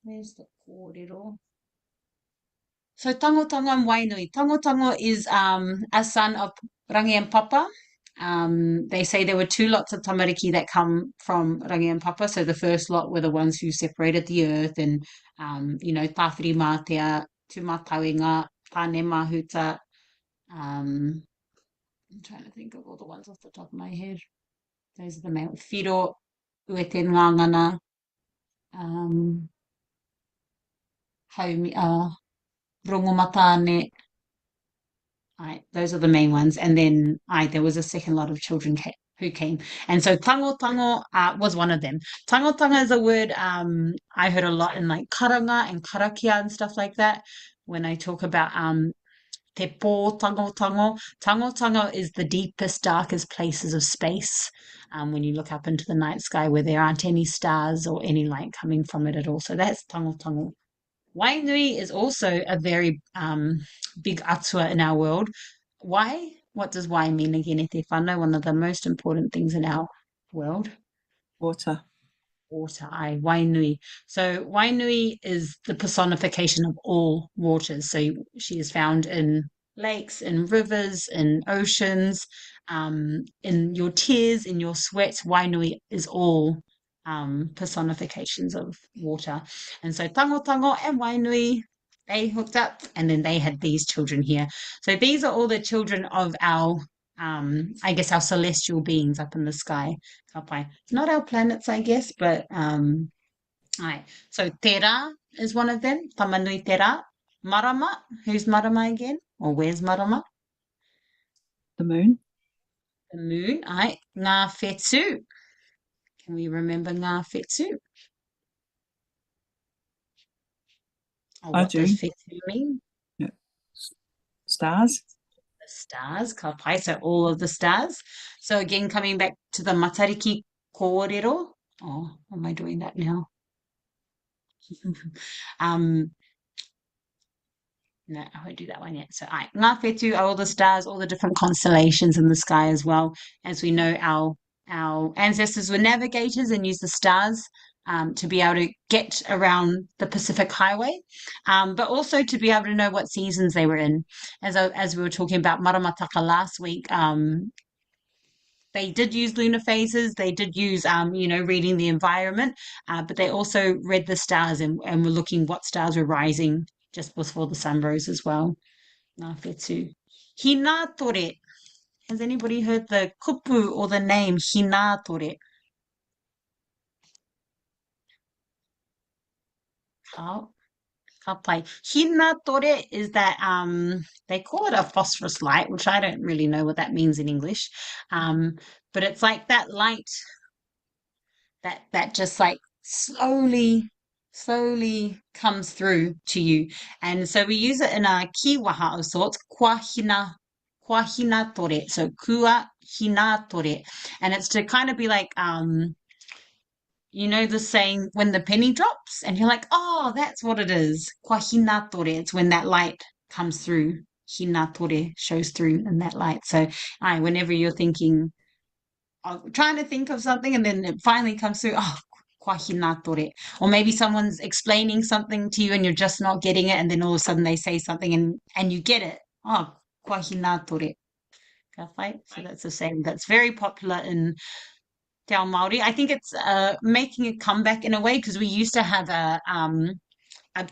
Speaker 1: Where's the kōrero? So Tangotango and Wainui. Tangotango is a son of Rangi and Papa. They say there were two lots of tamariki that come from Rangi and Papa. So the first lot were the ones who separated the earth and, Tāwhiri Mātea, Tūmatauinga, Tāne Mahuta. I'm trying to think of all the ones off the top of my head. Those are the main. Whiro, Uete Ngangana, Haumi, Rongomatane. Those are the main ones. And then there was a second lot of children who came. And so tango was one of them. Tango is a word I heard a lot in like karanga and karakia and stuff like that. When I talk about te pō tango. Tango is the deepest, darkest places of space. When you look up into the night sky where there aren't any stars or any light coming from it at all. So that's tango. Wainui is also a very big atua in our world. Wai? What does wai mean again, e te whānau? One of the most important things in our world.
Speaker 3: Water.
Speaker 1: Water, Wainui. So Wainui is the personification of all waters. So she is found in lakes, in rivers, in oceans, in your tears, in your sweat. Wainui is all personifications of water. And so Tango and Wainui, they hooked up and then they had these children here. So these are all the children of our our celestial beings up in the sky. It's not our planets, I guess, but so Tera is one of them. Tamanui Tera. Marama. Who's Marama again? Or where's Marama?
Speaker 3: The moon.
Speaker 1: The moon. Ngā whetū. Can we remember Ngā whetū? What does whetū mean?
Speaker 3: Yeah. Stars.
Speaker 1: The stars, ka pai, so all of the stars. So again, coming back to the matariki kōrero. Oh, am I doing that now? No, I won't do that one yet. So ngā whetū are all the stars, all the different constellations in the sky as well. As we know, our ancestors were navigators and used the stars to be able to get around the Pacific Highway, but also to be able to know what seasons they were in. As we were talking about Maramataka last week, they did use lunar phases. They did use, reading the environment, but they also read the stars and were looking what stars were rising just before the sun rose as well. Ngā whetū. Hinatore. Has anybody heard the kupu or the name Hinatore? Ka pai. Hinatore is that they call it a phosphorus light, which I don't really know what that means in English. But it's like that light that just like slowly comes through to you. And so we use it in a kiwaha of sorts, kua hina tore. So kua hina tore. And it's to kind of be like, the saying when the penny drops and you're like, oh, that's what it is. Kua hina tore. It's when that light comes through. Hina tore shows through in that light. So whenever you're thinking, trying to think of something and then it finally comes through, kua hina tore. Or maybe someone's explaining something to you and you're just not getting it, and then all of a sudden they say something and you get it. Kua hina tore. So that's the saying that's very popular in Te Ao Māori. I think it's making a comeback in a way, because we used to have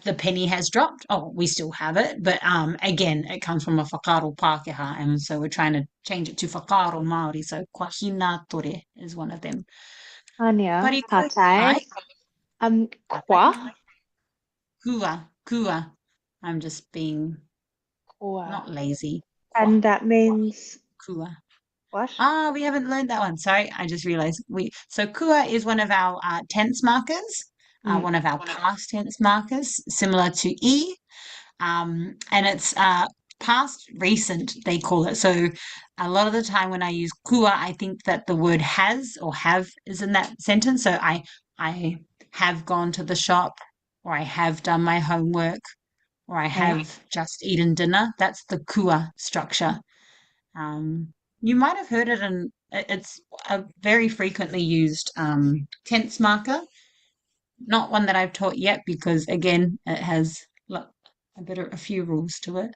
Speaker 1: the penny has dropped. Oh, we still have it, but again, it comes from a whakaaro Pākehā, and so we're trying to change it to whakaaro Māori. So kua hina tore is one of them.
Speaker 7: Anya,
Speaker 1: Pariko,
Speaker 7: patai. Kwa.
Speaker 1: Kua. I'm just being
Speaker 7: Kwa.
Speaker 1: not lazy.
Speaker 7: And that means
Speaker 1: Kua.
Speaker 7: What?
Speaker 1: We haven't learned that one. Sorry, I just realized so kua is one of our tense markers, one of our past tense markers, similar to e. And it's past recent, they call it. So a lot of the time when I use kua, I think that the word has or have is in that sentence. So I have gone to the shop, or I have done my homework, or I have just eaten dinner. That's the kua structure. You might have heard it it's a very frequently used tense marker. Not one that I've taught yet because, again, it has a few rules to it.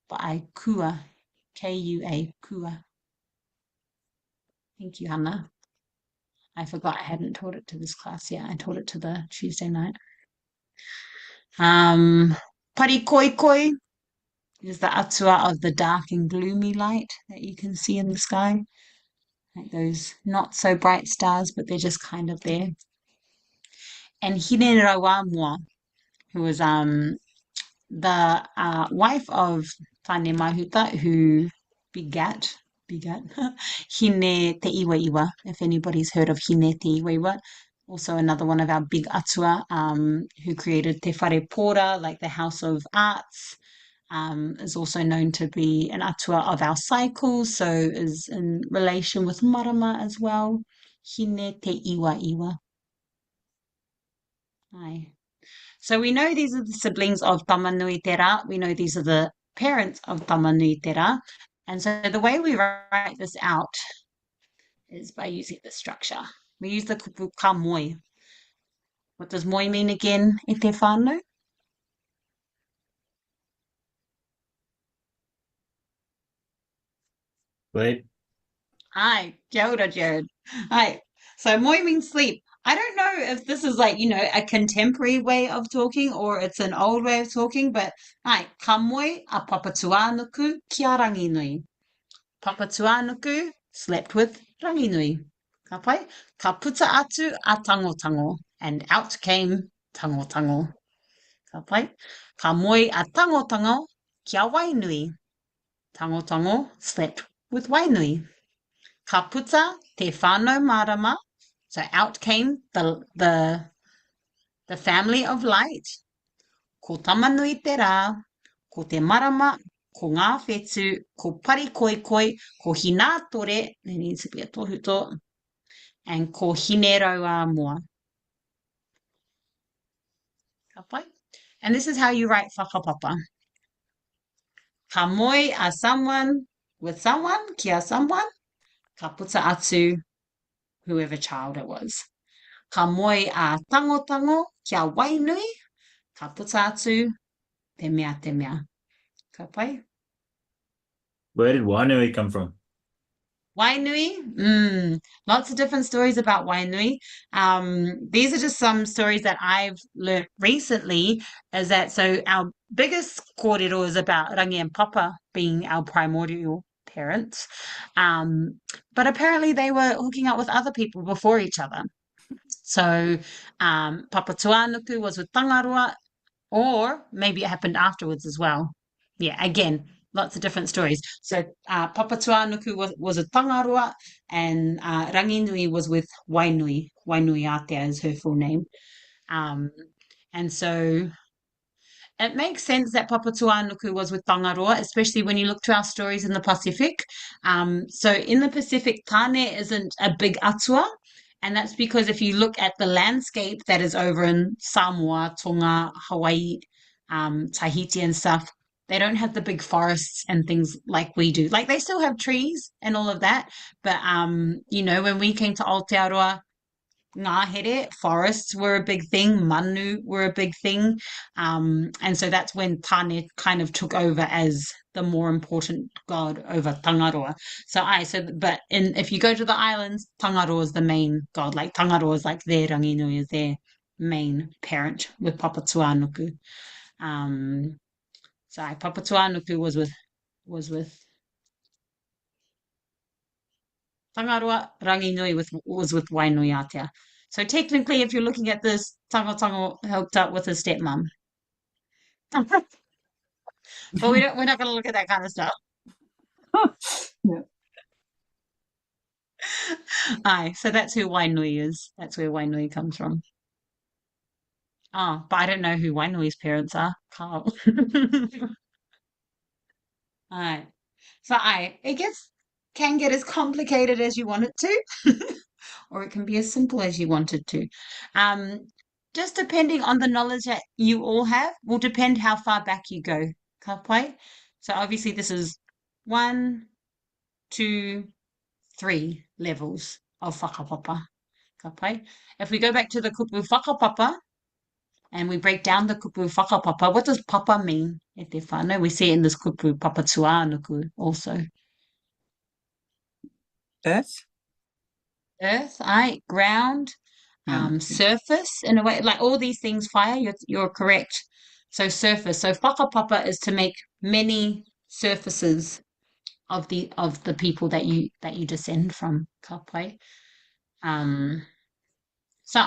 Speaker 1: But kua, K-U-A, kua. Thank you, Hannah. I forgot I hadn't taught it to this class yet. I taught it to the Tuesday night. Pari koi koi is the atua of the dark and gloomy light that you can see in the sky. Like those not so bright stars, but they're just kind of there. And Hine Rawamua, who was the wife of Tane Mahuta, who begat Hine Te Iwa Iwa, if anybody's heard of Hine Te Iwa Iwa. Also another one of our big atua who created Te Whare Pora, like the House of Arts, is also known to be an atua of our cycles, so is in relation with marama as well. Hine Te Iwa Iwa. Aye. So we know these are the siblings of Tamanui Tera. We know these are the parents of Tamanui Tera. And so the way we write this out is by using the structure. We use the kupu ka moi. What does moi mean again, e te whānau?
Speaker 4: Sleep.
Speaker 1: Aye, kia ora, Jared. Aye. So moi means sleep. I don't know if this is like, a contemporary way of talking or it's an old way of talking, but aye, ka moi a papatuanuku kia ranginui. Papatuanuku slept with ranginui. Ka pai, ka puta atu a tango, and out came tango. Ka pai, ka moi a tango kia wainui. Tango slept with wainui. Ka puta te whānau marama, so out came the family of light. Ko tamanui te rā, ko te marama, ko ngā whetū, ko pari koi, ko hina tore, there needs to be a tohuto, and ko hine raua mua. Ka pai? And this is how you write whakapapa. Ka moi a someone with someone, kia someone, ka puta atu, whoever child it was. Ka moi a tango, kia wainui, ka puta atu, te mea. Ka pai?
Speaker 4: Where did Wainui come from?
Speaker 1: Wainui? Lots of different stories about Wainui. These are just some stories that I've learned recently, is that so our biggest kōrero is about Rangi and Papa being our primordial parents. But apparently they were hooking up with other people before each other. So Papa Tuanuku was with Tangaroa, or maybe it happened afterwards as well. Yeah, again, lots of different stories. So Papa Tuanuku was with Tangaroa, and Ranginui was with Wainui. Wainui Atea is her full name. And so it makes sense that Papa Tuanuku was with Tangaroa, especially when you look to our stories in the Pacific. So in the Pacific, Tane isn't a big atua, and that's because if you look at the landscape that is over in Samoa, Tonga, Hawaii, Tahiti and stuff, they don't have the big forests and things like we do. Like they still have trees and all of that, but when we came to Aotearoa, ngahere, forests were a big thing, manu were a big thing, and so that's when Tane kind of took over as the more important god over Tangaroa. But if you go to the islands, Tangaroa is the main god. Like Tangaroa is like their ranginui, is their main parent with Papa Tuanuku. Papa Tuanuku was with Tangaroa, Ranginui was with Wainui Atea. So technically, if you're looking at this, Tango helped out with his stepmom. But we're not going to look at that kind of stuff.
Speaker 3: Yeah.
Speaker 1: Aye, so that's who Wainui is. That's where Wainui comes from. Oh, but I don't know who Wainui's parents are. Carl. Aye. So can get as complicated as you want it to, or it can be as simple as you want it to. Um, just depending on the knowledge that you all have will depend how far back you go. Kapai. So obviously this is 1, 2, 3 levels of whakapapa. Kapai. If we go back to the kupu whakapapa and we break down the kupu whakapapa, what does papa mean? E te whānau? We see it in this kupu papatuānuku also.
Speaker 3: Earth.
Speaker 1: Earth, aye, ground, surface in a way, like all these things, fire, you're correct. So surface. So whakapapa is to make many surfaces of the people that you descend from. Ka pai. So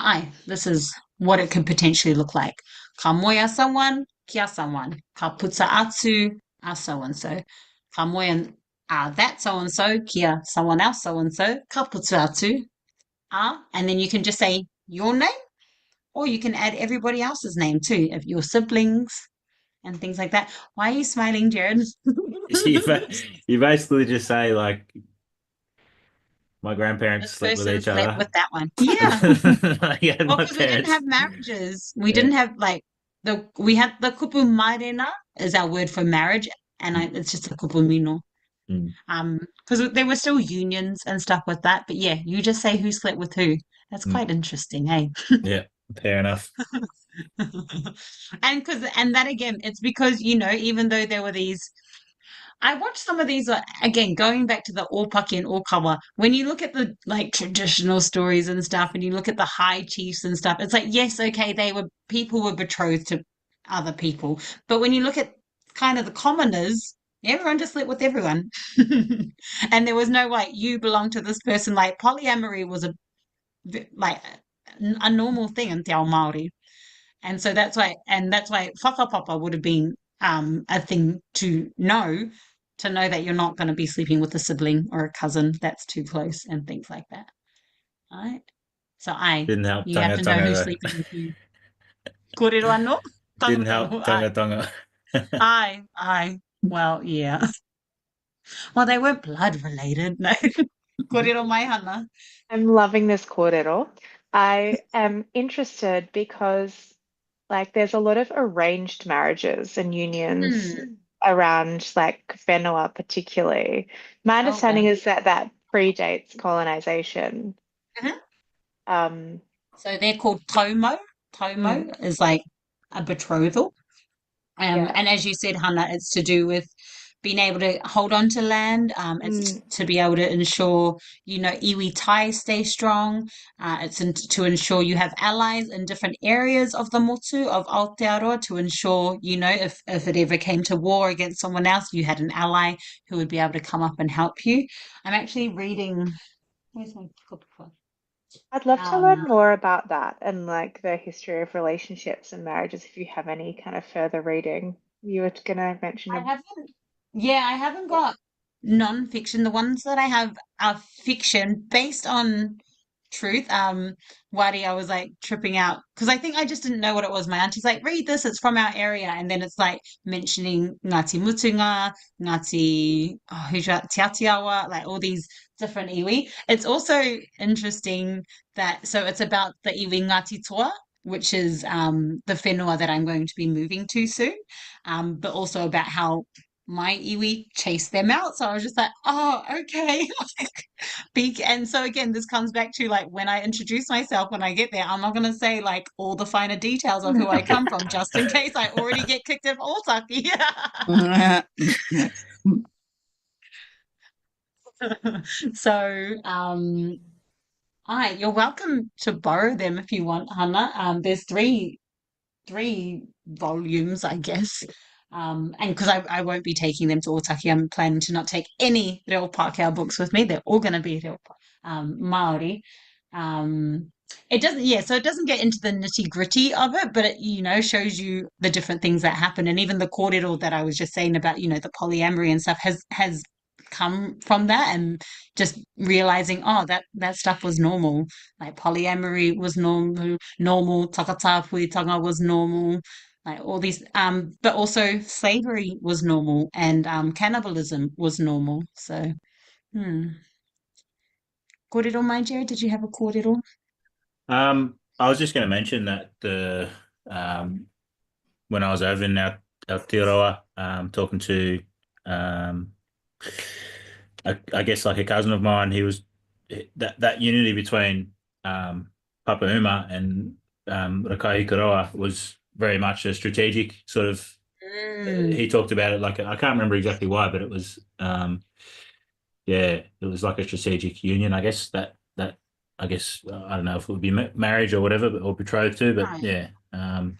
Speaker 1: this is what it could potentially look like. Ka moia someone, kia someone. Ka puta atu a so and so. Ka moia that so and so, kia someone else so and so. Ka puta atu and then you can just say your name, or you can add everybody else's name too, of your siblings and things like that. Why are you smiling, Jared?
Speaker 4: You basically just say like my grandparents
Speaker 1: This
Speaker 4: slept with
Speaker 1: person
Speaker 4: each
Speaker 1: slept
Speaker 4: other.
Speaker 1: with that one. Yeah.
Speaker 4: Yeah,
Speaker 1: Well,
Speaker 4: my
Speaker 1: because we didn't
Speaker 4: parents.
Speaker 1: have marriages. We
Speaker 4: Yeah.
Speaker 1: didn't have like we had the kupu mairena is our word for marriage, and it's just a kupu mino. Because there were still unions and stuff with that, but yeah, you just say who slept with who. That's quite interesting, hey?
Speaker 4: Yeah, fair enough.
Speaker 1: And that again, it's because even though there were these, I watched some of these again going back to the Ōpaki and Ōkawa. When you look at the like traditional stories and stuff, and you look at the high chiefs and stuff, it's like yes, okay, people were betrothed to other people, but when you look at kind of the commoners, everyone just slept with everyone, and there was no like you belong to this person. Like polyamory was like a normal thing in Te Ao Māori. And so that's why whakapapa would have been a thing to know that you're not going to be sleeping with a sibling or a cousin that's too close and things like that. Right? So
Speaker 4: Didn't help
Speaker 1: you have to know who's
Speaker 4: though.
Speaker 1: sleeping with you. Kōrero anō?
Speaker 4: Didn't help tonga.
Speaker 1: Aye. Well, yeah. Well, they weren't blood related, no. Kōrero mai hana.
Speaker 7: I'm loving this kōrero. I am interested because like there's a lot of arranged marriages and unions around like whenua particularly. My understanding is that predates colonization.
Speaker 1: So they're called tomo. Tomo is like a betrothal. And as you said, Hannah, it's to do with being able to hold on to land. It's to be able to ensure, iwi ties stay strong. It's to ensure you have allies in different areas of the motu of Aotearoa to ensure, if it ever came to war against someone else, you had an ally who would be able to come up and help you. I'm actually reading. Where's my kupuwha?
Speaker 7: I'd love to learn more about that and like the history of relationships and marriages if you have any kind of further reading. You were going to mention
Speaker 1: I haven't got non-fiction. The ones that I have are fiction based on truth. Wadi, I was like tripping out because I think I just didn't know what it was. My auntie's like, read this, it's from our area. And then it's like mentioning Ngāti Mutunga, Ngāti Te Atiawa, like all these different iwi. It's also interesting so it's about the iwi Ngāti Toa, which is the whenua that I'm going to be moving to soon, but also about how my iwi chased them out. So I was just like, oh, okay. And so again, this comes back to like when I introduce myself when I get there, I'm not going to say like all the finer details of who I come from, just in case I already get kicked off Otaki. So, you're welcome to borrow them if you want, Hannah. There's three volumes, I guess. And because I won't be taking them to Otaki, I'm planning to not take any Reo Pākehā books with me. They're all going to be Reo Māori. It doesn't get into the nitty gritty of it, but it, shows you the different things that happen. And even the kōrero that I was just saying about, the polyamory and stuff has come from that, and just realizing, oh, that stuff was normal. Like polyamory was normal, takatapuitanga was normal, like all these, but also slavery was normal, and cannibalism was normal. So, kōrero mai, Jared, did you have a kōrero?
Speaker 4: I was just going to mention that when I was over in Aotearoa, talking to I guess like a cousin of mine, he was that unity between Papa Uma and Rakai Karoa was very much a strategic sort of. He talked about it like I can't remember exactly why, but it was it was like a strategic union. I guess that I guess I don't know if it would be marriage or whatever, or betrothed to, but
Speaker 1: Right.
Speaker 4: yeah,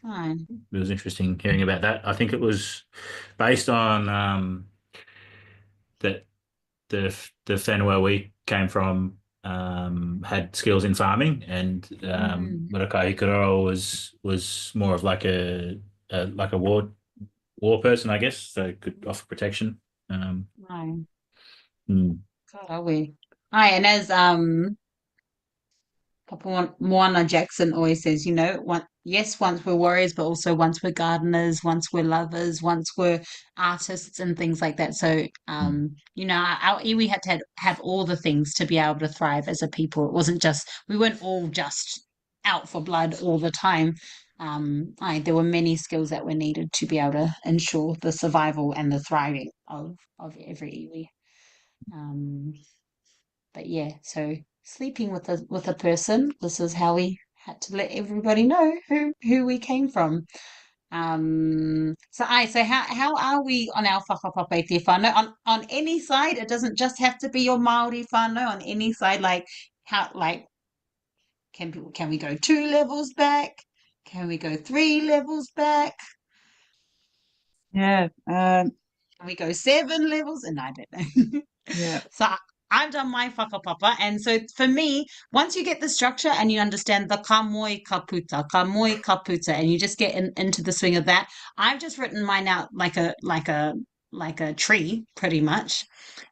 Speaker 1: Right.
Speaker 4: it was interesting hearing about that. I think it was based on that the family where we came from had skills in farming, and Marakai Hikaroa was more of like a war person, I guess, so could offer protection.
Speaker 1: Right.
Speaker 4: Mm.
Speaker 1: God, are we? Hi, and as Papa Moana Jackson always says, yes, once we're warriors, but also once we're gardeners, once we're lovers, once we're artists and things like that. So, our iwi had to have all the things to be able to thrive as a people. It wasn't just, we weren't all just out for blood all the time. There were many skills that were needed to be able to ensure the survival and the thriving of every iwi. But yeah, so sleeping with a person, this is how we had to let everybody know who we came from. So how are we on our whakapapa te whānau? On any side, it doesn't just have to be your Māori whānau. On any side, like can we go 2 levels back? Can we go 3 levels back?
Speaker 3: Yeah.
Speaker 1: Can we go 7 levels? And I don't know.
Speaker 3: Yeah.
Speaker 1: So I've done my whakapapa, and so for me, once you get the structure and you understand the ka moe ka puta, and you just get into the swing of that, I've just written mine out like a tree, pretty much.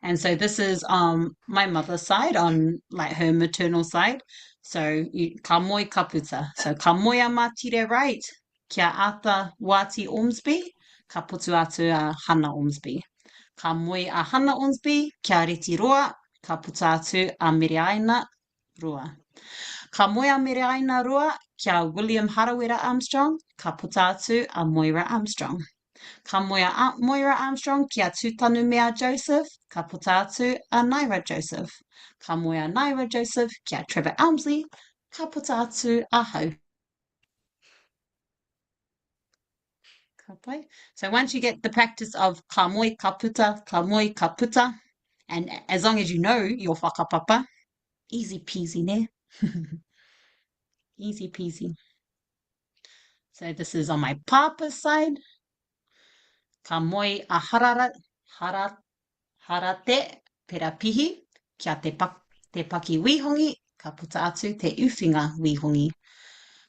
Speaker 1: And so this is my mother's side, on like her maternal side. So ka moe ka puta. So ka moe ma tire right, kia ata wati Ormsby, ka putu atu a Hana Ormsby. Ka moe a Hana Ormsby, kia reti roa, ka puta atu a Miriaina Rua. Ka moe a Miriaina Rua, kia William Harawira Armstrong, ka puta atu a Moira Armstrong. Ka moe a Moira Armstrong, kia Tūtanu Mea Joseph, ka puta atu a Naira Joseph. Ka moe a Naira Joseph, kia Trevor Elmsley, ka puta atu a Hau. So once you get the practice of ka moe ka puta, and as long as you know your whakapapa, easy peasy ne. Easy peasy. So this is on my papa's side. Ka moe a harate perapihi, kia te paki wihongi, ka puta atu te uwhinga wihongi.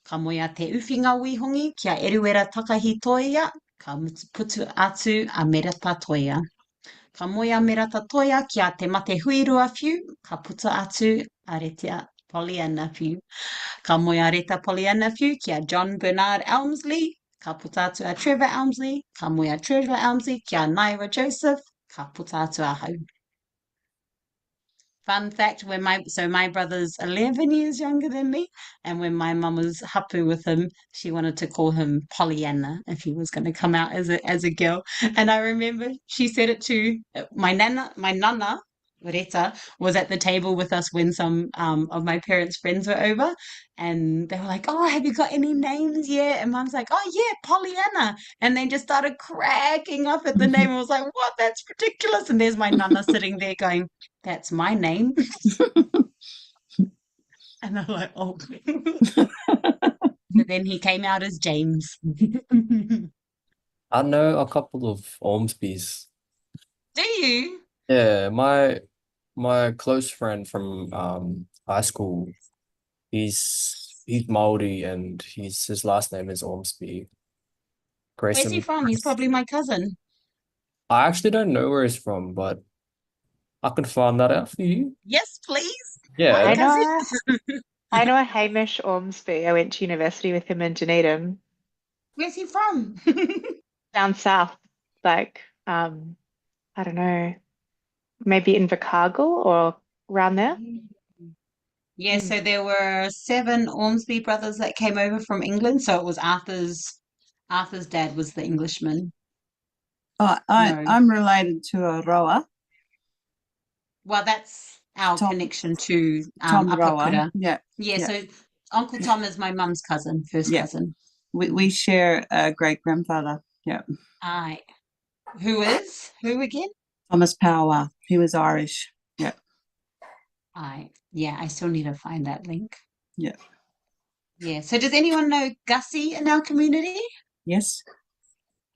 Speaker 1: Ka moe a te uwhinga wihongi, kia eruera takahi toia, ka putu atu a merata toia. Ka moe a merata toia, kia te mate huirua whiu, ka puta atu a retia Pollyanna whiu. Ka moe a reta Pollyanna whiu, kia John Bernard Elmsley, ka puta atu a Trevor Elmsley. Ka moe a Trevor Elmsley, kia Naira Joseph, ka puta atu a Hau. Fun fact, my brother's 11 years younger than me, and when my mum was hapu with him, she wanted to call him Pollyanna if he was going to come out as a girl. And I remember she said it to my nana, Reta, was at the table with us when some of my parents' friends were over, and they were like, "Oh, have you got any names yet?" And Mum's like, "Oh yeah, Pollyanna," and they just started cracking up at the name. I was like, "What? That's ridiculous!" And there's my nana sitting there going, "That's my name." And I'm like, "Oh." So then he came out as James.
Speaker 2: I know a couple of Ormsbys.
Speaker 1: Do you?
Speaker 2: Yeah, my close friend from high school, he's Maori and his last name is Ormsby.
Speaker 1: Where's he from? He's probably my cousin.
Speaker 2: I actually don't know where he's from, but I can find that out for you.
Speaker 1: Yes, please.
Speaker 2: Yeah,
Speaker 1: Why
Speaker 7: I
Speaker 1: does
Speaker 7: know
Speaker 1: it?
Speaker 7: I know a Hamish Ormsby. I went to university with him in Dunedin,
Speaker 1: Where's he from?
Speaker 7: down south, like I don't know, maybe in Invercargill or around there.
Speaker 1: Yeah,
Speaker 7: Mm.
Speaker 1: so there were 7 Ormsby brothers that came over from England. So it was Arthur's dad was the Englishman.
Speaker 3: Oh,
Speaker 1: No.
Speaker 3: I'm related to a Roa,
Speaker 1: Well, that's our
Speaker 3: Tom
Speaker 1: connection to
Speaker 3: Tom
Speaker 1: Upper
Speaker 3: Roa.
Speaker 1: Kura.
Speaker 3: Yeah,
Speaker 1: Yeah,
Speaker 3: yeah,
Speaker 1: so Uncle Tom is my mum's cousin, first
Speaker 3: yeah.
Speaker 1: cousin.
Speaker 3: We share a great grandfather. Yeah,
Speaker 1: Aye. Who is? Who again?
Speaker 3: Thomas Power. He was Irish. Yeah,
Speaker 1: Aye. Yeah, I still need to find that link.
Speaker 3: yeah.
Speaker 1: Yeah. So does anyone know Gussie in our community?
Speaker 3: Yes.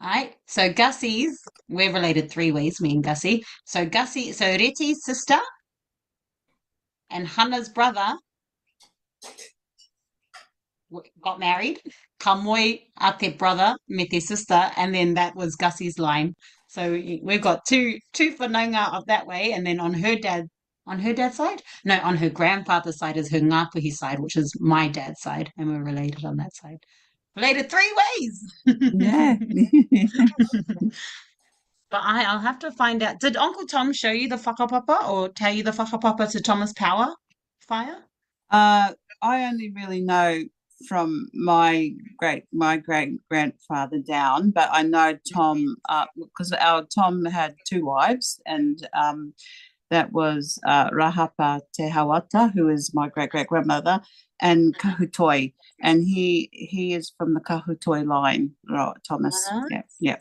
Speaker 1: Aye. So Gussie's, we're related 3 ways, me and Gussie. So Reti's sister and Hannah's brother got married. Ka moe a te brother me te sister, and then that was Gussie's line. So we've got two whanaunga of that way, and then on her dad's side? No, on her grandfather's side is her Ngāpuhi side, which is my dad's side, and we're related on that side. Related 3 ways.
Speaker 3: Yeah.
Speaker 1: But I'll have to find out. Did Uncle Tom show you the whakapapa or tell you the whakapapa to Thomas Power fire?
Speaker 3: I only really know from my great grandfather down, but I know Tom because our Tom had 2 wives, and that was Rahapa Te Hawata, who is my great grandmother, and Kahutoi, and he is from the Kahutoi line, right, Thomas. Yeah, yeah,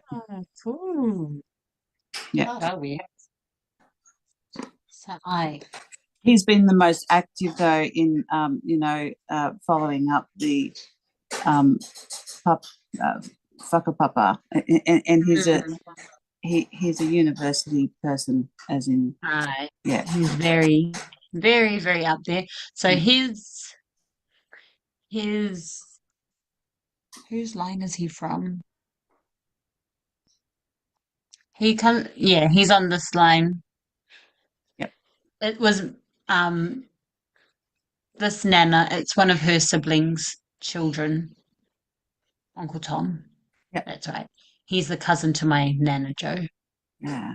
Speaker 1: Cool.
Speaker 3: yeah.
Speaker 1: God, are we? So
Speaker 3: He's been the most active though in following up the whakapapa, and he's a university person, as in yeah.
Speaker 1: he's very, very, very up there. So
Speaker 3: Mm.
Speaker 1: his whose line is he from? He's on this line.
Speaker 3: Yep.
Speaker 1: It was um this Nana, it's one of her siblings' children, Uncle Tom.
Speaker 3: Yep.
Speaker 1: That's right. He's the cousin to my Nana Joe.
Speaker 3: Yeah.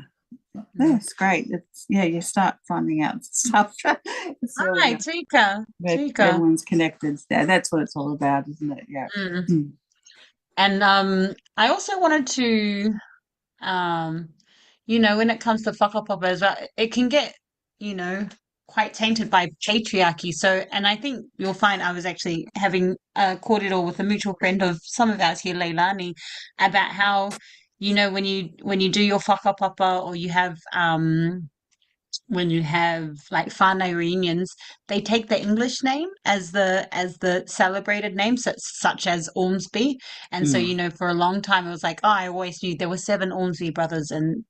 Speaker 3: That's great. It's you start finding out stuff.
Speaker 1: Hi, Tika.
Speaker 3: Everyone's connected. That's what it's all about, isn't it? Yeah.
Speaker 1: Mm. And I also wanted to when it comes to whakapapa as well, it can get, quite tainted by patriarchy. So, and I think you'll find I was actually having a kōrero with a mutual friend of some of ours here, Leilani, about how, when you do your whakapapa or you have when you have like whānau reunions, they take the English name as the celebrated name, such as Ormsby. And so, for a long time it was like, oh, I always knew there were 7 Ormsby brothers and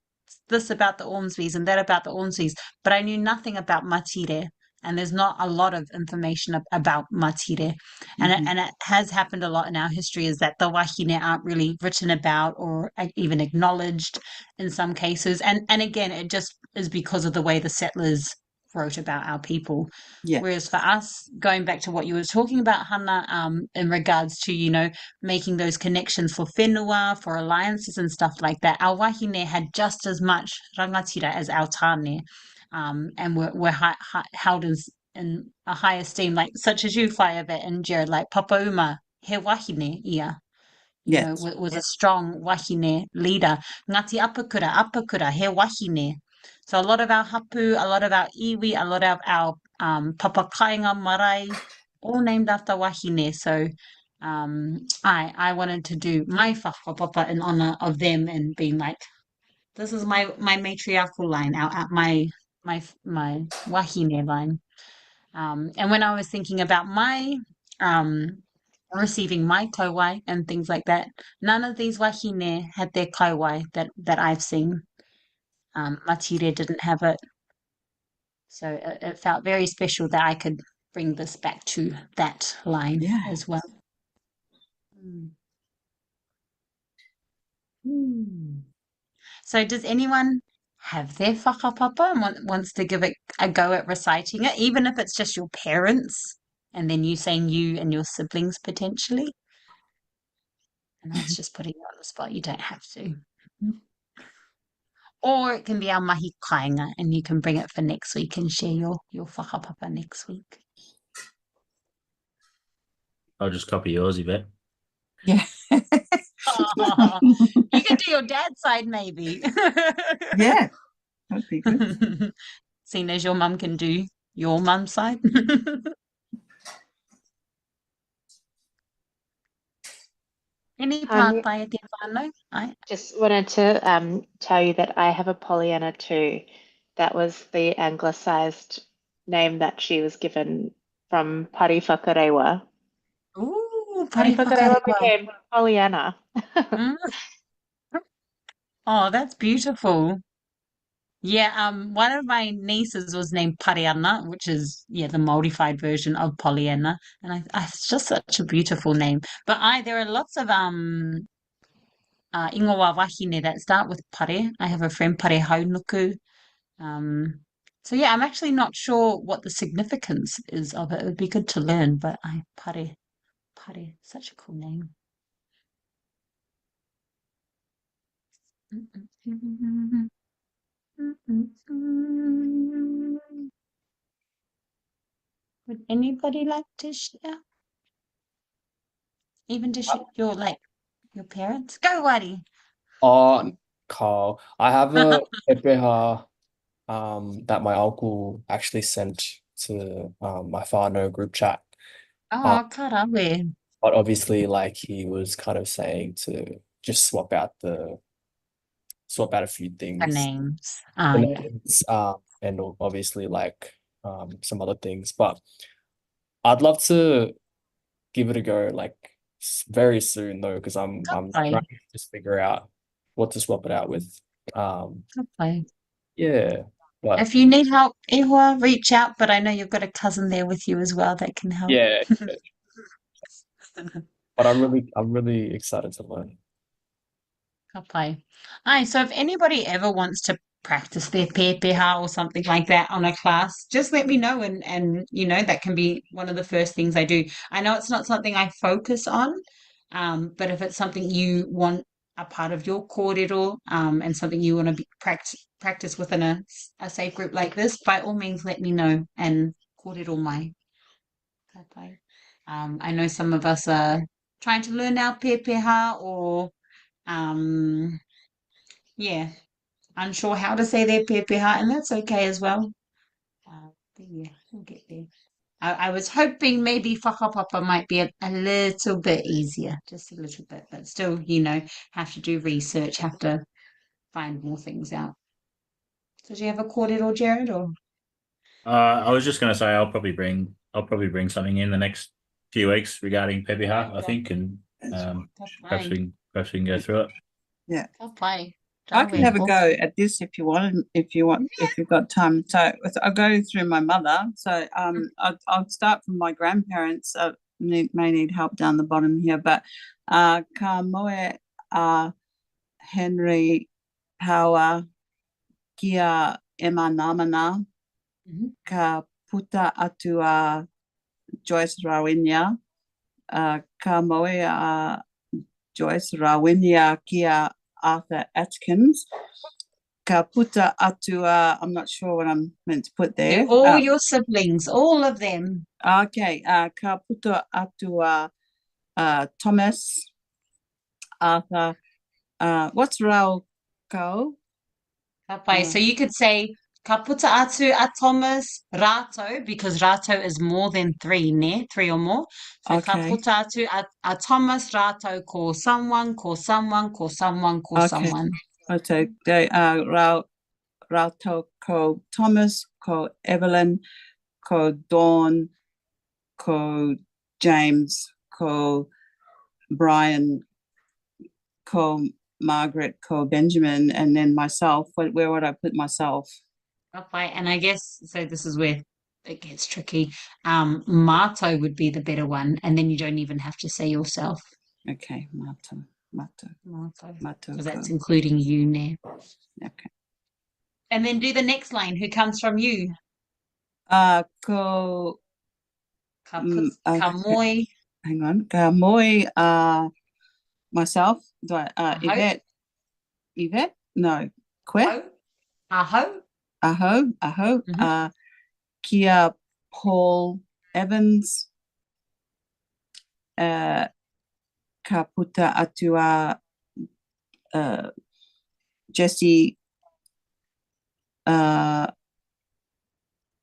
Speaker 1: this about the Ormsbys and that about the Ormsbys, but I knew nothing about Matire. And there's not a lot of information about Matire. And it has happened a lot in our history, is that the wahine aren't really written about or even acknowledged in some cases. And again, it just is because of the way the settlers wrote about our people.
Speaker 3: Yeah.
Speaker 1: Whereas for us, going back to what you were talking about, Hannah, in regards to, making those connections for whenua, for alliances and stuff like that, our wahine had just as much rangatira as our tāne. And we're held in a high esteem, like such as you, Whaiawa and Jared, like Papa Uma, he wahine ia,
Speaker 3: Yes.
Speaker 1: was a strong wahine leader. Ngati apakura, he wahine. So a lot of our hapu, a lot of our iwi, a lot of our papakainga marae, all named after wahine. So I wanted to do my whakapapa in honor of them and being like, this is my matriarchal line, my wahine line. And when I was thinking about my receiving my kauai and things like that, none of these wahine had their kauai that I've seen. Matire didn't have it. So it felt very special that I could bring this back to that line as well. So does anyone have their whakapapa and wants to give it a go at reciting it, even if it's just your parents, and then you saying you and your siblings potentially. And that's just putting you on the spot. You don't have to. Or it can be our mahi kainga, and you can bring it for next week and share your whakapapa next week.
Speaker 4: I'll just copy yours, Yvette.
Speaker 3: Yeah.
Speaker 1: Oh, you can do your dad's side, maybe.
Speaker 3: Yeah, that'd be good.
Speaker 1: Seeing as your mum can do your mum's side. Any
Speaker 7: Tanya,
Speaker 1: part e te whānau? Ai.
Speaker 7: just wanted to tell you that I have a Pollyanna too. That was the anglicized name that she was given from Pari Whakarewa.
Speaker 1: Ooh,
Speaker 7: Pari
Speaker 1: pari
Speaker 7: Whakarewa
Speaker 1: whakarewa.
Speaker 7: became Pollyanna.
Speaker 1: Mm. Oh, that's beautiful. Yeah, one of my nieces was named Pariana, which is the modified version of Pollyanna, and it's just such a beautiful name. But there are lots of ingoa wahine that start with pare. I have a friend Pare Haunuku. So yeah, I'm actually not sure what the significance is of it. It would be good to learn, but pare, such a cool name. Would anybody like to share? Even to your parents? Go, Wadi.
Speaker 2: Carl, I have a pepeha that my uncle actually sent to my whānau group chat.
Speaker 1: Oh, karawe.
Speaker 2: But obviously, like he was kind of saying to just swap out a few
Speaker 1: The
Speaker 2: things.
Speaker 1: names.
Speaker 2: The
Speaker 1: Yeah.
Speaker 2: names, and obviously like some other things. But I'd love to give it a go like very soon though, because I'm
Speaker 1: Okay.
Speaker 2: trying to just figure out what to swap it out with.
Speaker 1: Okay.
Speaker 2: Yeah, but
Speaker 1: If you need help, Ehua, reach out. But I know you've got a cousin there with you as well that can help.
Speaker 2: yeah, but I'm really excited to learn.
Speaker 1: Okay. Aye, so if anybody ever wants to practice their pepeha or something like that on a class, just let me know and that can be one of the first things I do. I know it's not something I focus on, but if it's something you want a part of your kōrero, and something you want to be practice within a safe group like this, by all means let me know and kōrero mai. Okay. I know some of us are trying to learn our pepeha or um unsure how to say their pepeha, and that's okay as well. But yeah, we'll get there. I was hoping maybe whakapapa might be a little bit easier, just a little bit, but still, have to do research, have to find more things out. So do you have a kōrero, Jared, or?
Speaker 4: I was just going to say I'll probably bring something in the next few weeks regarding pepeha, I think, and perhaps we can go through it.
Speaker 3: Yeah.
Speaker 1: I'll play.
Speaker 3: I can have a go at this if you want, if you've got time. So I'll go through my mother. So I'll start from my grandparents. May need help down the bottom here, but ka moe Henry Power kia Emma Namana ka puta atu a Joyce Rawinia ka moe a Joyce Rawinia kia Arthur Atkins. Ka puta atua, I'm not sure what I'm meant to put there.
Speaker 1: All your siblings, all of them.
Speaker 3: Okay. Ka puta atua Thomas, Arthur. What's rau kau?
Speaker 1: Okay, so you could say ka puta atu a Thomas rato, because rato is more than three, ne? Three or more. So ka
Speaker 3: Okay.
Speaker 1: puta atu a Thomas rato ko someone, ko someone, ko someone, ko someone.
Speaker 3: Okay. Rauto ko Thomas, ko Evelyn, ko Dawn, ko James, ko Brian, ko Margaret, ko Benjamin, and then myself. Where would I put myself?
Speaker 1: Okay, and I guess so this is where it gets tricky. Mato would be the better one, and then you don't even have to say yourself.
Speaker 3: Okay, Mato.
Speaker 1: Mato.
Speaker 3: Mato.
Speaker 1: Because that's including you now.
Speaker 3: Okay.
Speaker 1: And then do the next line. Who comes from you?
Speaker 3: Ko
Speaker 1: Ka
Speaker 3: okay.
Speaker 1: moi.
Speaker 3: Hang on. Ka moi myself. Do I
Speaker 1: Aho.
Speaker 3: Yvette? No. Que?
Speaker 1: Aho.
Speaker 3: Aho.
Speaker 1: Mhm.
Speaker 3: Kia Paul Evans. Ka puta atua Jesse.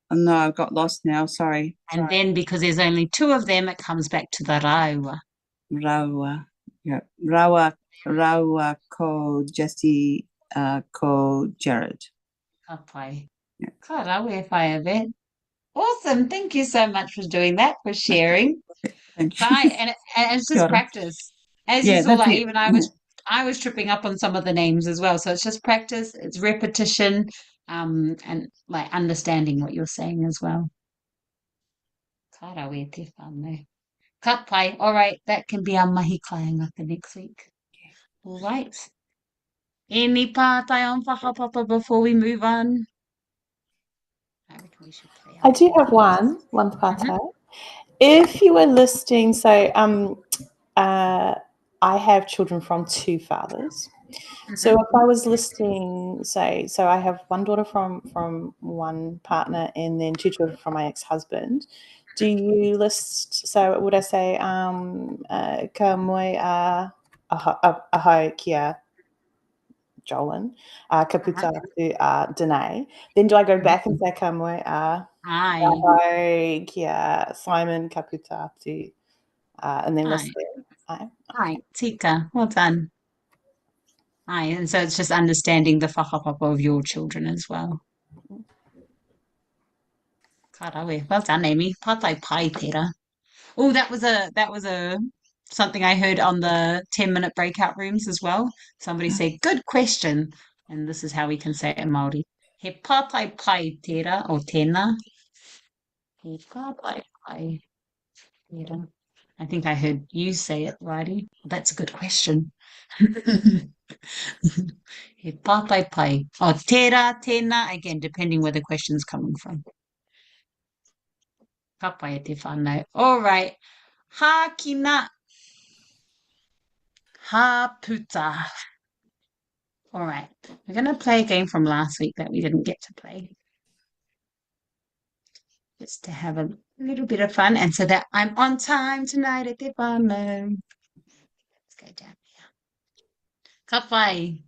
Speaker 3: No, I got lost now. Sorry.
Speaker 1: And then because there's only two of them, it comes back to the raua.
Speaker 3: Rawa. Yeah. Rawa ko Jesse ko Jared.
Speaker 1: Ka pai.
Speaker 3: Yeah.
Speaker 1: Ka rawe whai a vet. Awesome. Thank you so much for doing that, for sharing.
Speaker 3: Thank
Speaker 1: Hi,
Speaker 3: you.
Speaker 1: and it's
Speaker 3: Kia
Speaker 1: just
Speaker 3: ora.
Speaker 1: practice. As you
Speaker 3: Yeah,
Speaker 1: saw,
Speaker 3: that's
Speaker 1: like
Speaker 3: it.
Speaker 1: even I was tripping up on some of the names as well. So it's just practice, it's repetition, and like understanding what you're saying as well. Ka rawe te whānau. Ka pai. All right, that can be our mahi kaiangata next week. All right. Any pātai on whakapapa before we move on? I reckon we should play
Speaker 8: I
Speaker 1: our
Speaker 8: do have one
Speaker 1: Mhm.
Speaker 8: pātai. If you were listing, so I have children from two fathers. So
Speaker 1: Mhm.
Speaker 8: if I was listing, say, so I have one daughter from one partner and then two children from my ex-husband. Do you list? So would I say ka moe aho kia Jolin, ka puta atu Danae? Then do I go back and say ka moe
Speaker 1: Ai,
Speaker 8: aho kia Simon ka puta atu and then list
Speaker 1: ai,
Speaker 8: them? Aye.
Speaker 1: ai, tika. Well done. Ai, and so it's just understanding the whakapapa of your children as well. Ka rawe. Well done, Amy. Pātai pai tērā. Oh, that was a something I heard on the 10-minute breakout rooms as well. Somebody said, "Good question," and this is how we can say it in Māori. He pātai pai tērā o tēnā. He pātai pai tērā. I think I heard you say it, righty. That's a good question. He pātai pai. Oh, tērā, tēnā, again, depending where the question's coming from. Ka pai e te whānau. All right. Hākina. Haputa. All right. We're going to play a game from last week that we didn't get to play. Just to have a little bit of fun and so that I'm on time tonight at the whānau. Let's go down here. Ka pai.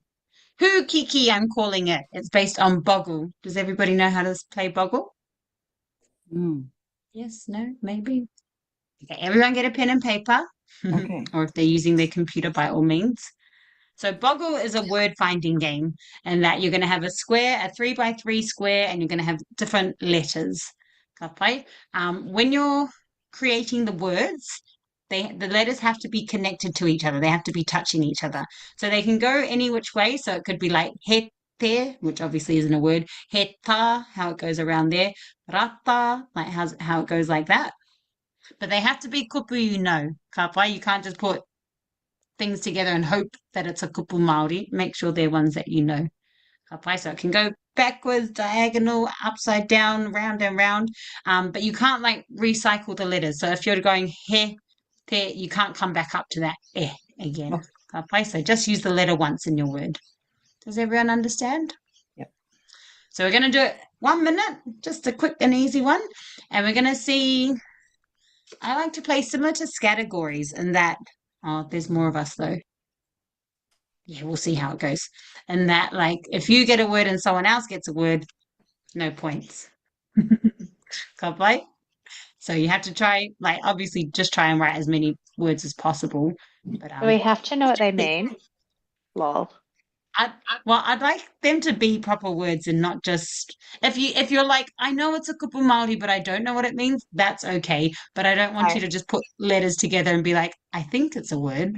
Speaker 1: Hu Kiki, I'm calling it. It's based on Boggle. Does everybody know how to play Boggle? Yes, no, maybe. Okay, everyone get a pen and paper.
Speaker 3: Okay.
Speaker 1: Or if they're using their computer, by all means. So Boggle is a word finding game, and that you're going to have a square, a 3x3 square, and you're going to have different letters. Okay? When you're creating the words, the letters have to be connected to each other. They have to be touching each other. So they can go any which way. So it could be like he te, which obviously isn't a word, he ta, how it goes around there, rata, like how it goes like that. But they have to be kupu you know. Ka pai, you can't just put things together and hope that it's a kupu Māori. Make sure they're ones that you know. Ka pai, so it can go backwards, diagonal, upside down, round and round. But you can't like recycle the letters. So if you're going he, te, you can't come back up to that again.
Speaker 3: Oh.
Speaker 1: Ka pai, so just use the letter once in your word. Does everyone understand?
Speaker 3: Yep.
Speaker 1: So we're going to do it 1 minute, just a quick and easy one. And we're going to see, I like to play similar to categories in that, oh, there's more of us though. Yeah, we'll see how it goes. And that, like, if you get a word and someone else gets a word, no points. Ka pai? So you have to try, like, obviously just try and write as many words as possible. But
Speaker 7: Do we have to know what they mean? Lol.
Speaker 1: I'd like them to be proper words and not just if you're like, I know it's a kupu Māori, but I don't know what it means, that's okay. But I don't want you to just put letters together and be like, I think it's a word.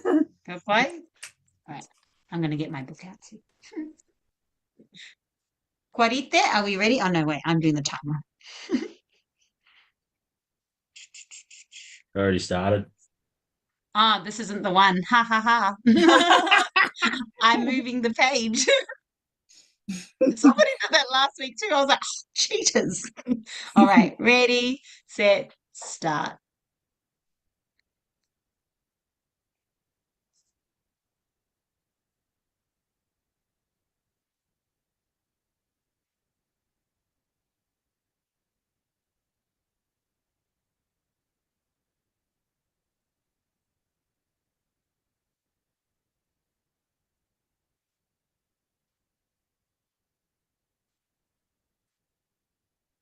Speaker 1: Ka pai? All right. I'm gonna get my book out too. Quarite, are we ready? Oh no, wait, I'm doing the timer.
Speaker 4: Already started.
Speaker 1: Ah, this isn't the one. Ha ha ha. I'm moving the page. Somebody did that last week too. I was like, oh, cheaters. All right, ready, set, start.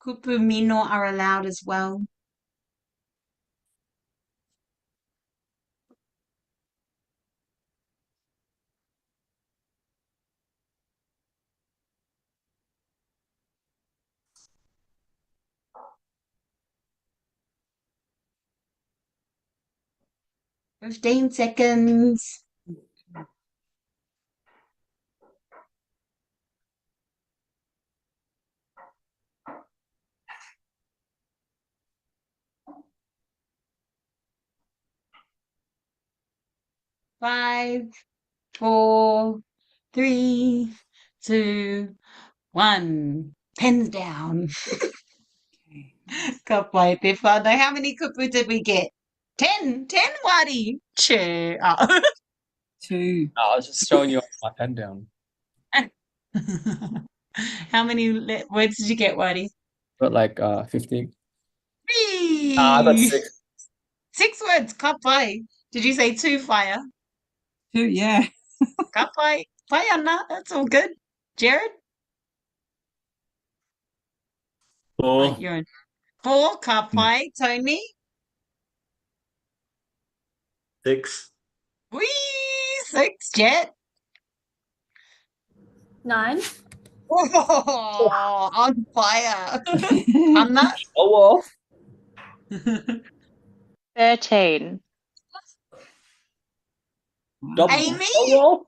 Speaker 1: Kupu mino are allowed as well. Fifteen seconds. Five, four, three, two, one. Pens down. Ka pai te whānau. How many kupu did we get? 10. 10, Wadi. Che. Oh.
Speaker 3: 2.
Speaker 2: I was just showing you my pen down.
Speaker 1: How many words did you get, Wadi?
Speaker 2: But like 15.
Speaker 1: Three.
Speaker 2: I got 6.
Speaker 1: 6 words. Ka pai. Did you say 2, Fire?
Speaker 3: 2, yeah.
Speaker 1: Ka pai. Pai ana. That's all good. Jared?
Speaker 4: 4.
Speaker 1: Right, you're in. 4. Ka pai. Tony?
Speaker 5: 6.
Speaker 1: Whee! 6. Jet?
Speaker 6: 9.
Speaker 1: Oh, on fire. Anna?
Speaker 2: Oh, well.
Speaker 7: 13.
Speaker 2: Double.
Speaker 1: Amy?
Speaker 2: Oh,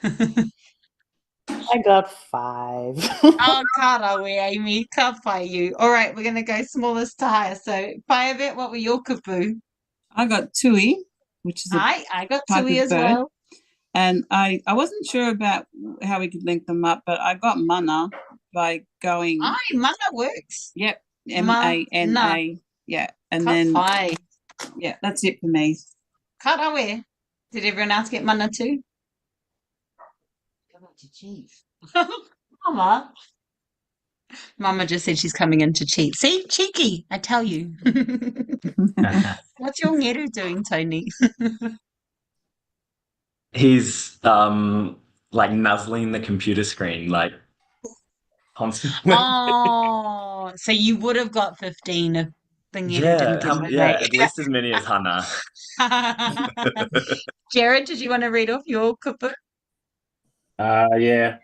Speaker 8: I got 5.
Speaker 1: Oh, karawe, Amy. Ka pai you. All right, we're going to go smallest to highest. So, Firebit, what were your kupu?
Speaker 3: I got tui, which is a
Speaker 1: I got
Speaker 3: type
Speaker 1: Tui
Speaker 3: of
Speaker 1: as
Speaker 3: bird.
Speaker 1: well.
Speaker 3: And I wasn't sure about how we could link them up, but I got mana by going,
Speaker 1: Aye, mana works.
Speaker 3: yep,
Speaker 1: Mana.
Speaker 3: MANA. Yeah. And
Speaker 1: Ka
Speaker 3: then,
Speaker 1: pai.
Speaker 3: yeah, that's it for me.
Speaker 1: Karawe. Did everyone else get mana too? Come on to cheat. Mama. Mama just said she's coming in to cheat. See? Cheeky, I tell you. What's your ngeru doing, Tony?
Speaker 5: He's like nuzzling the computer screen like constantly.
Speaker 1: Oh, so you would have got 15 if the ngeru didn't give it
Speaker 5: yeah,
Speaker 1: away.
Speaker 5: at least as many as Hannah.
Speaker 1: Jared, did you want to read off your kupu?
Speaker 4: Yeah.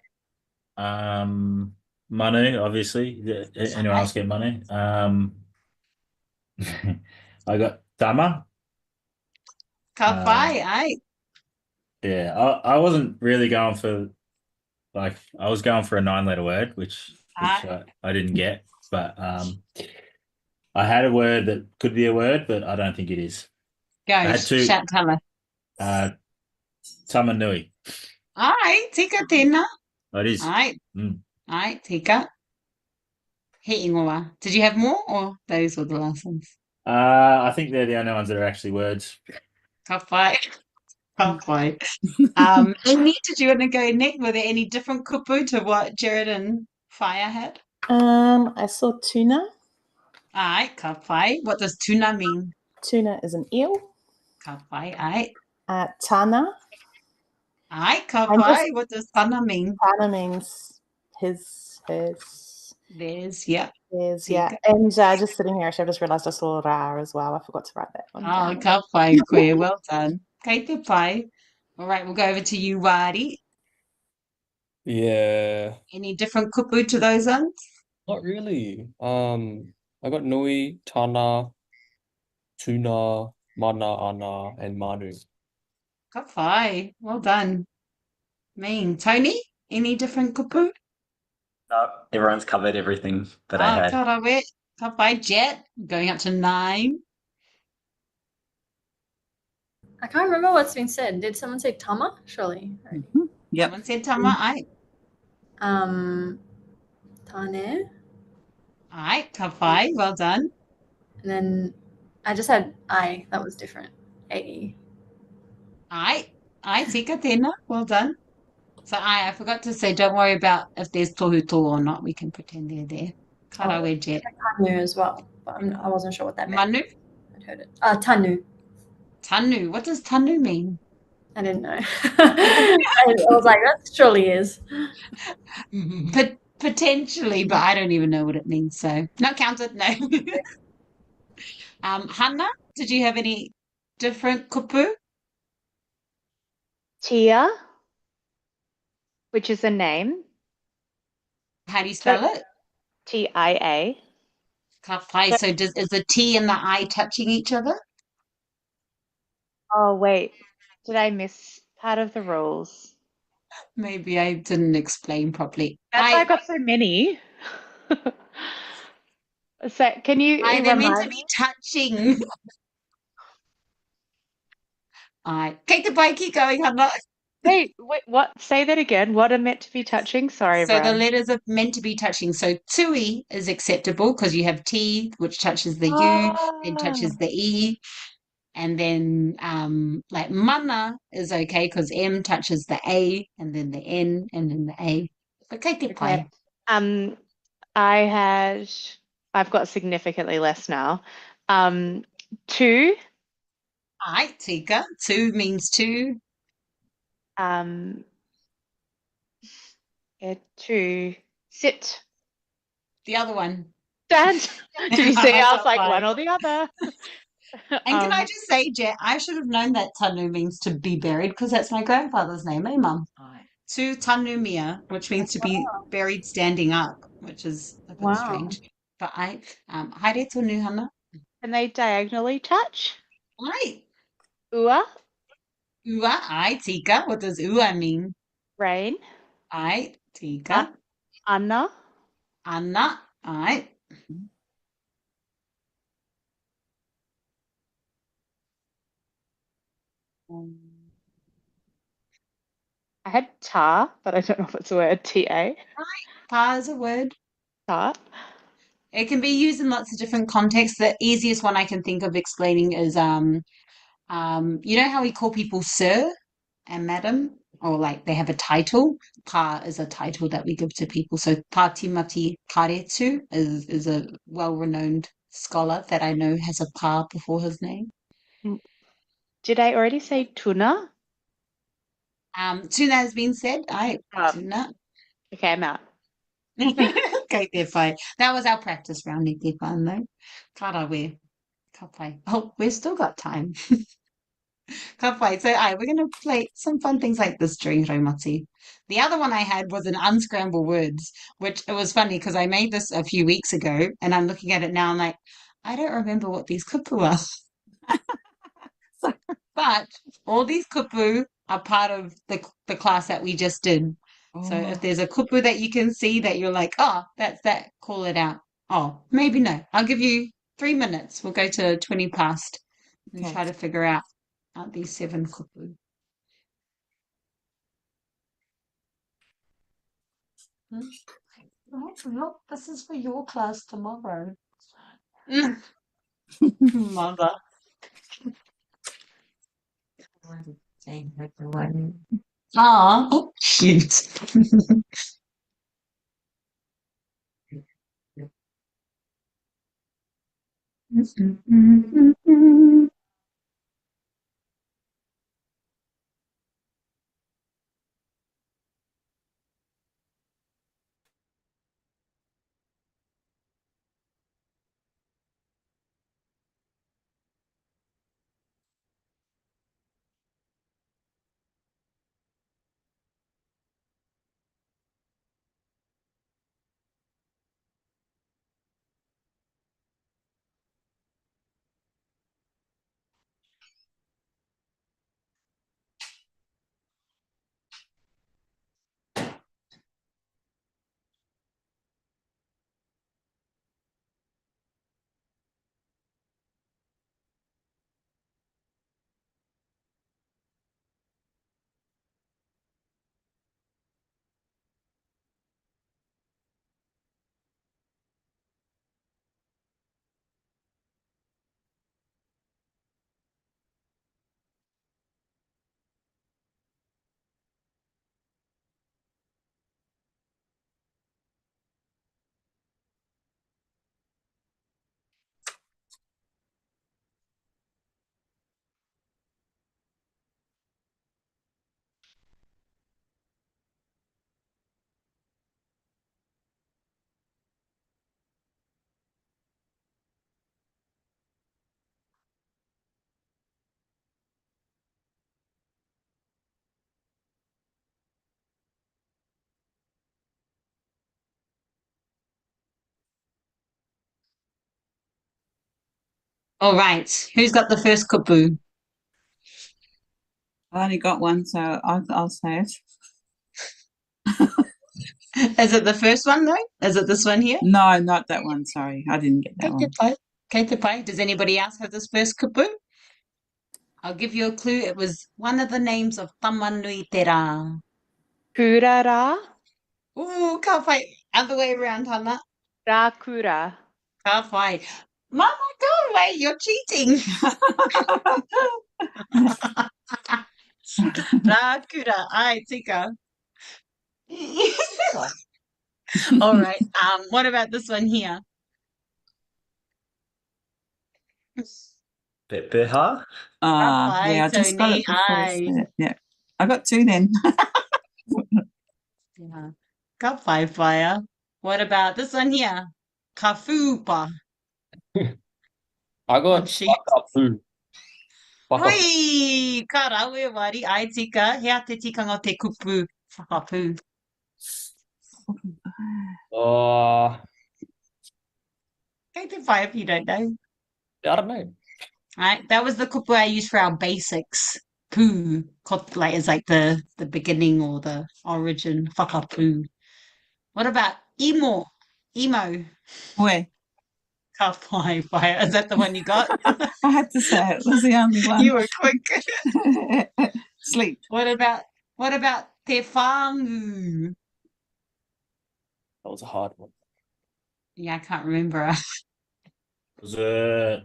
Speaker 4: Manu, obviously. Anyone else get Manu? I got Tama.
Speaker 1: Ka pai, aye.
Speaker 4: Yeah, I wasn't really going for I was going for a 9-letter word, which
Speaker 1: Aye.
Speaker 4: I didn't get, but I had a word that could be a word, but I don't think it is.
Speaker 1: Go,
Speaker 4: I had 2.
Speaker 1: shout tala.
Speaker 4: Tamanui.
Speaker 1: Aye, tika tēnā.
Speaker 4: Oh, it is.
Speaker 1: Aye,
Speaker 4: Mm.
Speaker 1: aye, tika. He ingoa. Did you have more or those were the last ones?
Speaker 4: I think they're the only ones that are actually words.
Speaker 1: Ka pai. Ka pai. Amy, did you want to go next? Were there any different kupu to what Jared and Fire had?
Speaker 8: I saw tuna.
Speaker 1: Aye, ka pai. What does tuna mean?
Speaker 8: Tuna is an eel.
Speaker 1: Ka pai, aye.
Speaker 8: Tana.
Speaker 1: Aye, ka
Speaker 8: I'm
Speaker 1: pai.
Speaker 8: just-
Speaker 1: What does tana mean?
Speaker 8: Tana means his, hers,
Speaker 1: There's, yeah.
Speaker 8: theirs,
Speaker 1: Tika.
Speaker 8: yeah. And just sitting here, actually, I just realised I saw ra as well. I forgot to write that one
Speaker 1: Oh,
Speaker 8: down.
Speaker 1: ka pai koe. Well done. Kei te pai. All right, we'll go over to you, Wadi.
Speaker 2: yeah.
Speaker 1: Any different kupu to those ones?
Speaker 2: Not really. I got Nui, Tana, Tuna, Mana, Ana, and Manu.
Speaker 1: Ka pai. Well done. Mean. Tony, any different kupu?
Speaker 5: No, everyone's covered everything that I
Speaker 1: Ah,
Speaker 5: had.
Speaker 1: karawe. Ka pai. Jet, going up to 9.
Speaker 6: I can't remember what's been said. Did someone say Tama? Surely.
Speaker 3: Yep.
Speaker 1: Someone said tama. Aye.
Speaker 6: Tane.
Speaker 1: Ai, ka whai, well done.
Speaker 6: And then I just had I. That was different. A.
Speaker 1: Ai, tika tēnā, well done. So I forgot to say, don't worry about if there's tohu tō or not. We can pretend they're there. Karawe jet.
Speaker 6: Tanu as well, but I wasn't sure what that meant.
Speaker 1: Manu?
Speaker 6: I'd heard it. Tanu.
Speaker 1: Tanu. What does tanu mean?
Speaker 6: I didn't know. I was like, that surely is.
Speaker 1: Potentially, but I don't even know what it means. So not counted, no. Hannah, did you have any different kupu?
Speaker 7: Tia, which is a name.
Speaker 1: How do you spell it?
Speaker 7: TIA.
Speaker 1: Ka whai. So is the T and the I touching each other?
Speaker 7: Oh, wait. Did I miss part of the rules?
Speaker 1: Maybe I didn't explain properly.
Speaker 7: That's why I got so many. So can you
Speaker 1: They're meant to
Speaker 7: remind
Speaker 1: be
Speaker 7: me?
Speaker 1: touching. Take the bike, keep going, Hannah.
Speaker 7: Wait, what? Say that again. What are meant to be touching? Sorry,
Speaker 1: So the
Speaker 7: Bran.
Speaker 1: letters are meant to be touching. So tui is acceptable because you have T, which touches the U, it touches the E. And then like mana is okay because M touches the A and then the N and then the A. But kei te
Speaker 7: Okay.
Speaker 1: pai.
Speaker 7: I've got significantly less now. Two,
Speaker 1: Ai, tika. Two means two.
Speaker 7: two, sit,
Speaker 1: The other one.
Speaker 7: stand. Did you see? I was like
Speaker 1: Ka
Speaker 7: one
Speaker 1: pai.
Speaker 7: or the other.
Speaker 1: And can I just say, Jet, I should have known that tanu means to be buried because that's my grandfather's name, eh, Mum? Tu tanu mia, which means to be buried standing up, which is a bit
Speaker 6: Wow.
Speaker 1: strange. But haere tonu hana.
Speaker 7: Can they diagonally touch?
Speaker 1: Ai,
Speaker 7: Ua,
Speaker 1: ua, ai, tika. What does ua mean?
Speaker 7: rain,
Speaker 1: Ai, tika.
Speaker 7: ana,
Speaker 1: Ana, ai.
Speaker 7: I had ta, but I don't know if it's a word. TA.
Speaker 1: Pa is a word.
Speaker 7: Ta.
Speaker 1: It can be used in lots of different contexts. The easiest one I can think of explaining is you know how we call people sir and madam, or like they have a title. Pa is a title that we give to people. So Patimati Karetu is a well-renowned scholar that I know has a pa before his name.
Speaker 7: Did I already say tuna?
Speaker 1: Tuna has been said. Tuna.
Speaker 7: Okay, I'm out.
Speaker 1: Okay, they're fine. That was our practice round, te whānau. Karawe. Ka pai. Oh, we've still got time. Ka pai. So, we're going to play some fun things like this during Raumati. The other one I had was an unscramble words, which it was funny because I made this a few weeks ago and I'm looking at it now. I'm like, I don't remember what these kupu are. But all these kupu are part of the class that we just did. So if there's a kupu that you can see that you're like, oh, that's that, call it out. Oh, maybe no. I'll give you 3 minutes. We'll go to 20 past and
Speaker 3: Okay.
Speaker 1: try to figure out these 7 kupu. Look, this is for your class tomorrow. Mother. Oh, cute. All right. Who's got the first kupu?
Speaker 3: I only got one, so I'll say it.
Speaker 1: Is it the first one though? Is it this one here?
Speaker 3: No, not that one. Sorry, I didn't get that one.
Speaker 1: Kei te pai. Does anybody else have this first kupu? I'll give you a clue. It was one of the names of Tamanui Te Rā.
Speaker 7: Kurara,
Speaker 1: Ooh, ka whai. Other way around, Hana.
Speaker 7: Rakura.
Speaker 1: Ka whai. Mama, go away. You're cheating. Rā kura. Ai, tika. All right. What about this one here?
Speaker 5: Pepeha?
Speaker 3: Yeah, I just got it before I
Speaker 1: Tony.
Speaker 3: said it. Yeah, I got two then.
Speaker 1: Yeah. Ka whai. What about this one here? Ka fupa.
Speaker 2: I
Speaker 1: On
Speaker 2: got
Speaker 1: sheep.
Speaker 2: whakapu. Whakapu.
Speaker 1: Hoi! Ka rawe wari. Ai tika. Hea te tikanga o te kupu. Whakapu.
Speaker 2: Oh,
Speaker 1: Kei te whai if you don't know.
Speaker 2: I don't know.
Speaker 1: Right, that was the kupu I used for our basics. Poo, like is like the beginning or the origin. Whakapū. What about emo? Emo.
Speaker 3: Where?
Speaker 1: Ka whai. Is that the one you got?
Speaker 3: I had to say it. It was the only one.
Speaker 1: You were quick.
Speaker 3: Sleep.
Speaker 1: What about te whāngu?
Speaker 2: That was a hard one.
Speaker 1: Yeah, I can't remember.
Speaker 4: Was it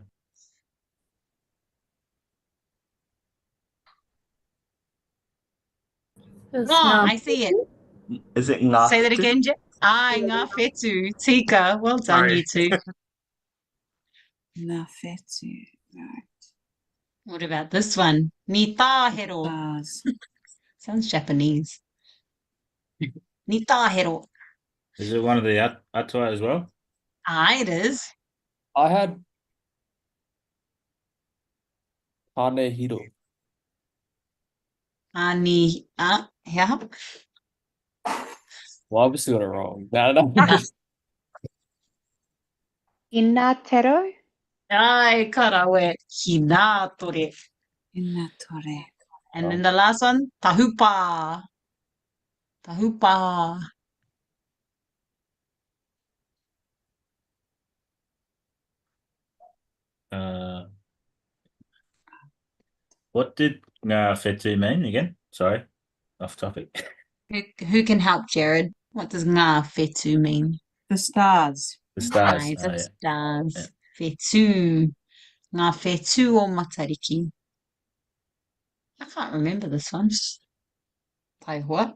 Speaker 6: It's
Speaker 1: Oh,
Speaker 6: not-
Speaker 1: I see it.
Speaker 5: Is it ngā
Speaker 1: Say that
Speaker 5: whetū?
Speaker 1: again, Jeff. Ai, ngā whetū. Tika, well done,
Speaker 5: Sorry.
Speaker 1: you two.
Speaker 3: Ngā whetū. Right.
Speaker 1: What about this one? Ni tāhero.
Speaker 3: Stars.
Speaker 1: Sounds Japanese. Ni tāhero.
Speaker 4: is it one of the atua as well?
Speaker 1: Ah, it is.
Speaker 2: I had Hanehiro.
Speaker 1: Ni, yeah.
Speaker 2: Well, I obviously got it wrong. No.
Speaker 7: Inatero,
Speaker 1: Ai, karawe. Hinatore.
Speaker 3: Ina tore.
Speaker 1: And then the last one, tahupa. Tahupa.
Speaker 4: What did ngā whetū mean again? Sorry, off topic.
Speaker 1: Who can help, Jared? What does ngā whetū mean?
Speaker 3: The stars.
Speaker 4: The stars.
Speaker 1: Ai, the
Speaker 4: yeah.
Speaker 1: stars. Whetū. Ngā whetū o Matariki. I can't remember this one. Tai hoa.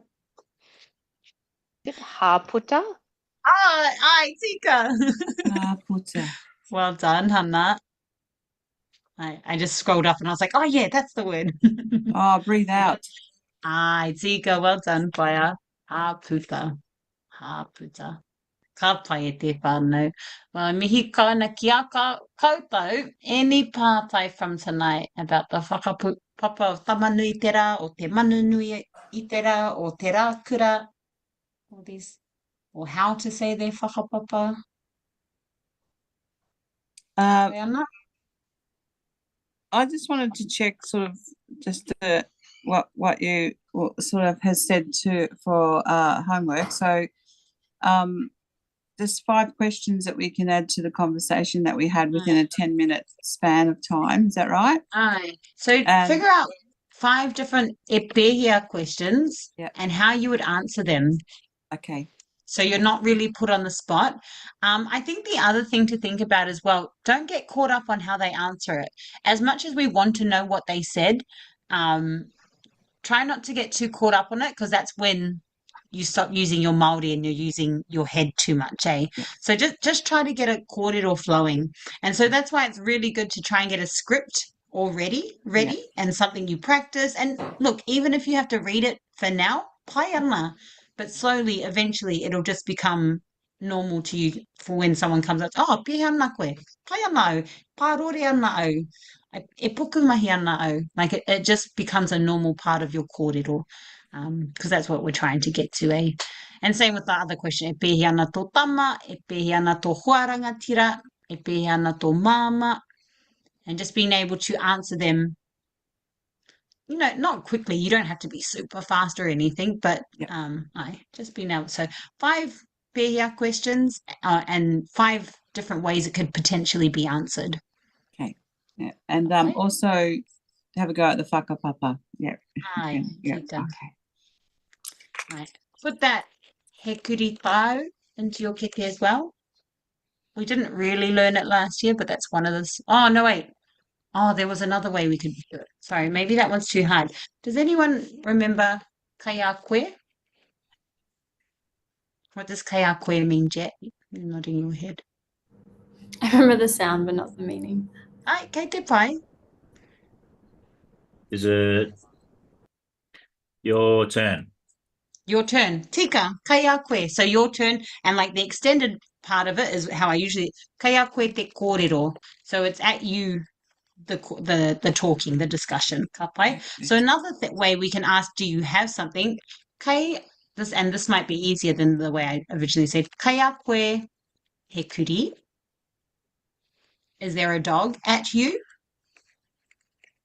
Speaker 7: is it Haputa?
Speaker 1: Ai, tika.
Speaker 3: Puta.
Speaker 1: Well done, Hannah. I just scrolled up and I was like, oh yeah, that's the word.
Speaker 3: Oh, breathe out.
Speaker 1: Ai, tika, well done, Paia. Haputa. Haputa. Ka pai e te whānau. Well, mihi kauna ki a koutou, any pātai from tonight about the whakapapa of tamanui te rā, or te manunui I te rā, or te rākura, all these, or how to say their whakapapa. Ana?
Speaker 3: I just wanted to check sort of just what you sort of has said to for homework. So there's 5 questions that we can add to the conversation that we had within a 10-minute span of time. Is that right?
Speaker 1: Aye. So
Speaker 3: And-
Speaker 1: figure out 5 different e pēhia questions and how you would answer them.
Speaker 3: Okay.
Speaker 1: So you're not really put on the spot. I think the other thing to think about as well, don't get caught up on how they answer it. As much as we want to know what they said, try not to get too caught up on it, because that's when you stop using your Māori and you're using your head too much, eh?
Speaker 3: Yeah.
Speaker 1: So just try to get it or flowing. And so that's why it's really good to try and get a script already ready and something you practice. And look, even if you have to read it for now, pai ana. But slowly, eventually, it'll just become normal to you for when someone comes up, oh, pēhea ana koe, pai ana au, pārore ana au, e puku mahi ana au. Like it just becomes a normal part of your kōrero, because that's what we're trying to get to, eh? And same with the other question, e pēhea ana tō tama, e pēhea ana tō huaranga tira, e pēhea ana tō māma. and just being able to answer them, not quickly. You don't have to be super fast or anything, but I just being able. So 5 pehia questions and 5 different ways it could potentially be answered.
Speaker 3: Okay. Yeah. And
Speaker 1: Okay.
Speaker 3: also have a go at the whakapapa. Yeah.
Speaker 1: Aye,
Speaker 3: Yeah.
Speaker 1: keep them.
Speaker 3: Okay.
Speaker 1: Right. Put that he kuri tau into your kete as well. We didn't really learn it last year, but that's one of the. Oh, no, wait. Oh, there was another way we could do it. Sorry, maybe that one's too hard. Does anyone remember kaya koe? What does kaya koe mean, Jet? You're nodding your head.
Speaker 6: I remember the sound, but not the meaning.
Speaker 1: Ai, kei te pai.
Speaker 4: Is it your turn?
Speaker 1: Your turn. Tika, kaya koe. So your turn, and like the extended part of it is how I usually kaya koe te kōrero. So it's at you, the talking, the discussion. Ka pai. So another way we can ask, do you have something? This might be easier than the way I originally said. Kaya koe he kuri. Is there a dog at you?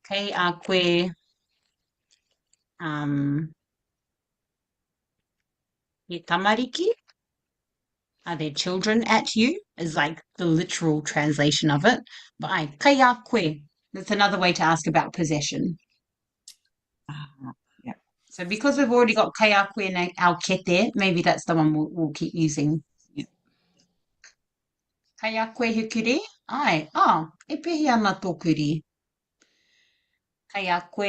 Speaker 1: Kaya koe he tamariki. Are there children at you? Is like the literal translation of it. But kaya koe. That's another way to ask about possession.
Speaker 3: Yeah.
Speaker 1: So because we've already got kaya koe in our kete, maybe that's the one we'll keep using.
Speaker 3: Yeah.
Speaker 1: Kaya koe he kuri? E pehi ana tō kuri. Kaya koe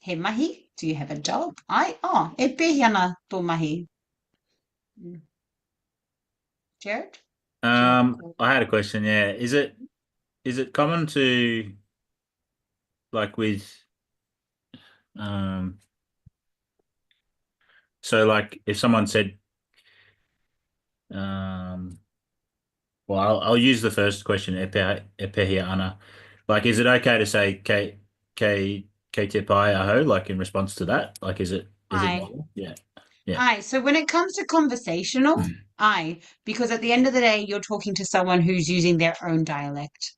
Speaker 1: he mahi? Do you have a job? E pehi ana tō mahi. Jared?
Speaker 4: I had a question. Yeah, is it common to like with so like if someone said well I'll use the first question e pehi ana. Like is it okay to say ke te pai aho like in response to that? Like is it normal? Yeah. Yeah.
Speaker 1: So when it comes to conversational, because at the end of the day, you're talking to someone who's using their own dialect.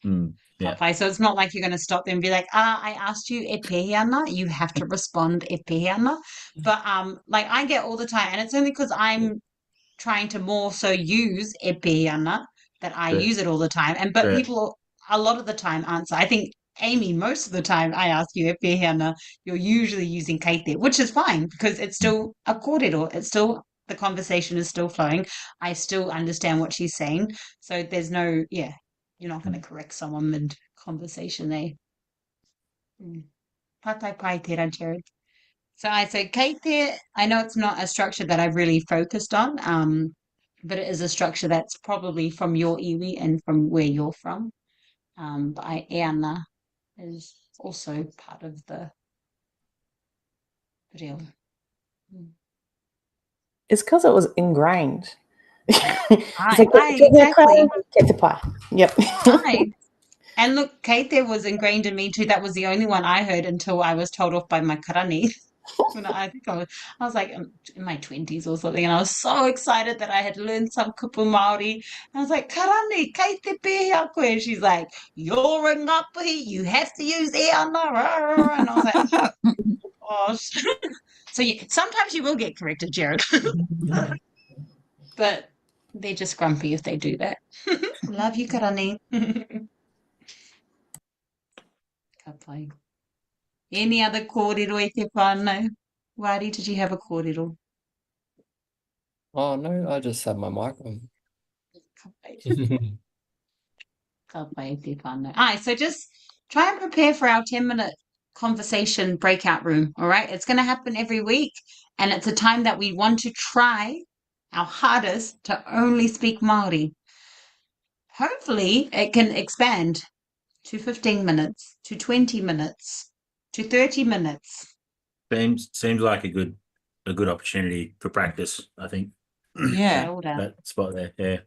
Speaker 4: Yeah.
Speaker 1: So it's not like you're going to stop them and be like, I asked you e pehi ana. You have to respond e pehi ana. But like I get all the time, and it's only because I'm trying to more so use e pehi ana that I use it all the time. But people a lot of the time answer. I think Amy, most of the time I ask you e pehi ana, you're usually using kaite, which is fine because it's still a kōrero. It's still the conversation is still flowing. I still understand what she's saying. So there's no, you're not going to correct someone mid conversation, eh? Patai pai tērā, Jared. So I say kaite, I know it's not a structure that I've really focused on, but it is a structure that's probably from your iwi and from where you're from. But e ana is also part of the reo.
Speaker 8: It's because it was ingrained.
Speaker 1: Exactly.
Speaker 8: Get the pie. Yep.
Speaker 1: And look, kaite was ingrained in me too. That was the only one I heard until I was told off by my karani. When I think I was like in my 20s or something, and I was so excited that I had learned some kupu Māori. And I was like, karani, kei te pēhea koe. And she's like, you're a ngapuhi, you have to use e ana. And I was like, oh, so sometimes you will get corrected, Jared. But they're just grumpy if they do that. Love you, karani. Ka pai. Any other kōrero e te whānau? Wari, did you have a kōrero?
Speaker 2: Oh no, I just had my mic on.
Speaker 1: Ka pai te whānau. So just try and prepare for our 10-minute conversation breakout room, all right? It's going to happen every week, and it's a time that we want to try our hardest to only speak Māori. Hopefully, it can expand to 15 minutes, to 20 minutes, to 30 minutes.
Speaker 4: Seems like a good opportunity for practice, I think.
Speaker 3: Yeah.
Speaker 1: Kia ora.
Speaker 4: That spot there, yeah.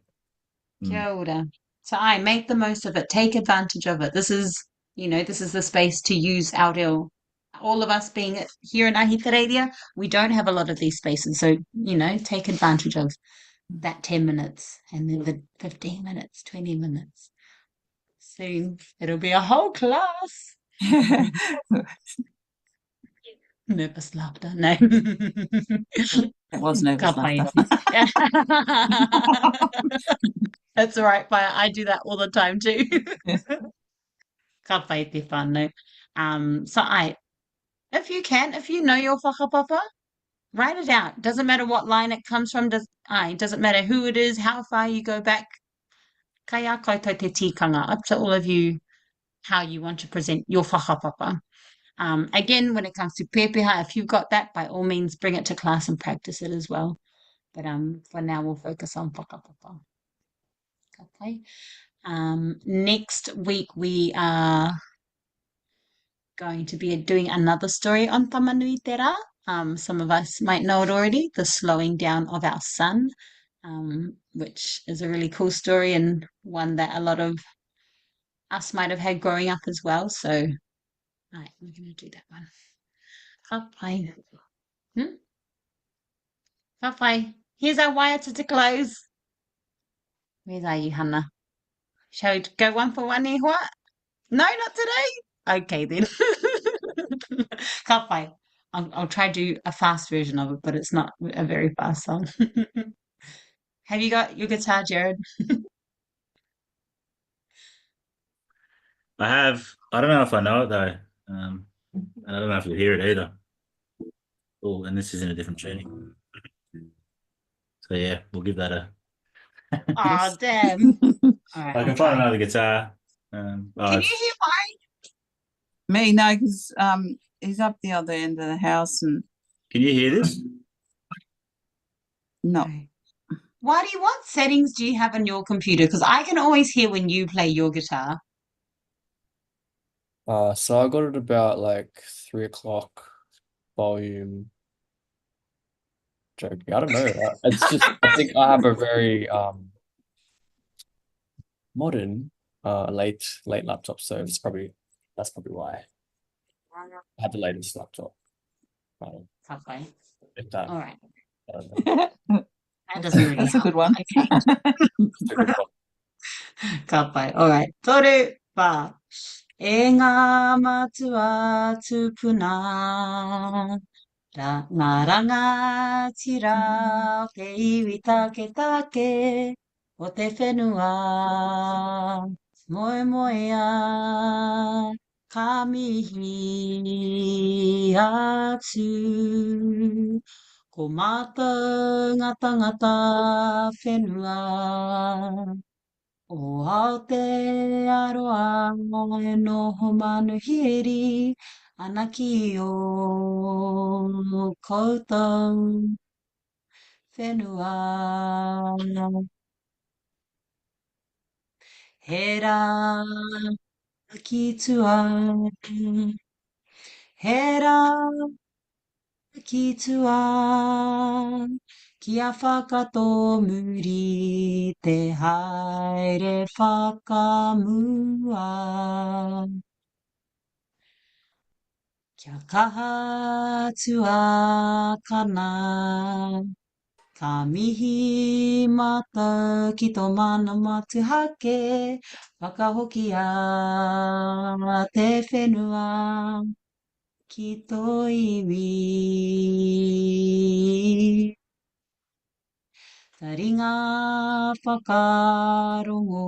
Speaker 1: Kia ora. So I make the most of it. Take advantage of it. This is the space to use our reo. All of us being here in Ahitereiria, we don't have a lot of these spaces. So, take advantage of that 10 minutes and then the 15 minutes, 20 minutes. Soon. It'll be a whole class. Nervous laughter. No.
Speaker 3: It was nervous
Speaker 1: Ka pai.
Speaker 3: laughter.
Speaker 1: That's all right, Paya. I do that all the time too. Ka pai te whānau. So if you can, if you know your whakapapa, write it out. Doesn't matter what line it comes from. Doesn't matter who it is, how far you go back. Kaya koutou te tikanga. Up to all of you, how you want to present your whakapapa. Again, when it comes to pepeha, if you've got that, by all means, bring it to class and practice it as well. But for now, we'll focus on whakapapa. Okay. Next week, we are going to be doing another story on Tamanuitera. Some of us might know it already, The Slowing Down of Our Sun, which is a really cool story and one that a lot of us might have had growing up as well. So, right, we're going to do that one. Ka pai. Ka pai. Here's our waiata to close. Where's are you, Hannah? Shall we go one for one, Ihua? No, not today. Okay, then. Ka pai. I'll try to do a fast version of it, but it's not a very fast song. Have you got your guitar, Jared?
Speaker 4: I have. I don't know if I know it though. And I don't know if you'll hear it either. Oh, and this is in a different tuning. So yeah, we'll give that a.
Speaker 1: Oh, damn. All right,
Speaker 4: I can find another guitar.
Speaker 1: Can you hear mine?
Speaker 3: Me, no, because he's up the other end of the house and
Speaker 4: Can you hear this?
Speaker 3: no.
Speaker 1: What settings do you have on your computer? Because I can always hear when you play your guitar.
Speaker 2: So I got it about like 3 o'clock volume. Joking. I don't know. It's just I think I have a very modern late laptop, so that's probably why I have the latest laptop.
Speaker 1: Okay.
Speaker 2: If that,
Speaker 1: All right.
Speaker 2: I don't know.
Speaker 1: That doesn't really
Speaker 3: That's a
Speaker 1: help.
Speaker 3: good one.
Speaker 1: Okay.
Speaker 2: It's a good one.
Speaker 1: Ka pai. All right. Toru wa e ngā matua tupuna ngā rangatira o te iwi take o te whenua. Moe moe ka mihi atu ko mātou ngā tangata whenua. O Aotearoa e noho manuhiri ana ki o koutou whenua. He rā ki tua, he rā ki tua, kia whakato muri te haere whakamua. Kia kaha tua kana, ka mihi mata ki tō mana matu hake, whakahoki a te whenua. Ki tō iwi. Tā ringa whakarongo,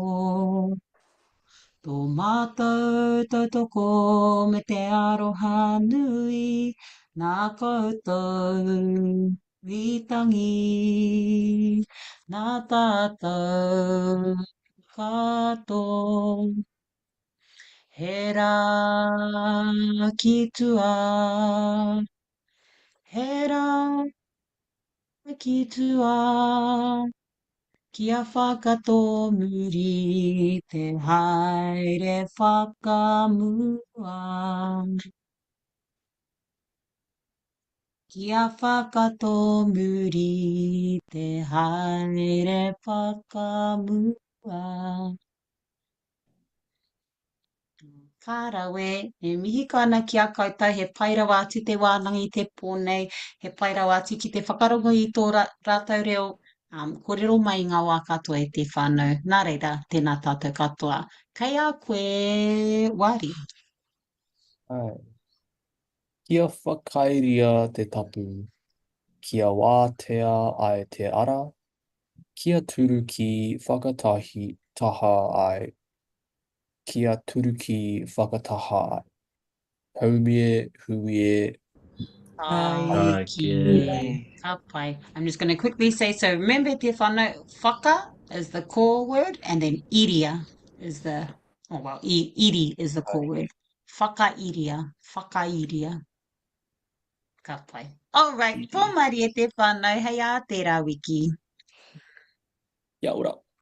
Speaker 1: tō mātou tautoko me te aroha nui, nā koutou witangi, nā tātou kato. He rā ki tua, he rā ki tua, kia whakato muri te haere whakamua. Kia whakato muri te haere whakamua. Ka rawe, e mihi kana ki a koutou, he pai rawa atu te wānanga i te pōnei, he pai rawa atu ki te whakarongo i tō rātou reo Kōrero mai ngā wā katoa e te whānau. Nā reira, tēnā tātou katoa. Kei a koe, wari.
Speaker 2: Ai. Kia whakairia te tapu, kia wātea ai te ara, kia turu ki whakatahi taha ai, kia turu ki whakataha ai. Haumie, huie,
Speaker 1: Ai ki. Ka pai. I'm just going to quickly say, so remember te whānau, whaka is the core word, and then iria is the, oh well, iri is the core word. Whakairia, whakairia. Ka pai. All right, tō mari e te whānau, hei a tērā wiki.
Speaker 2: Kia ora.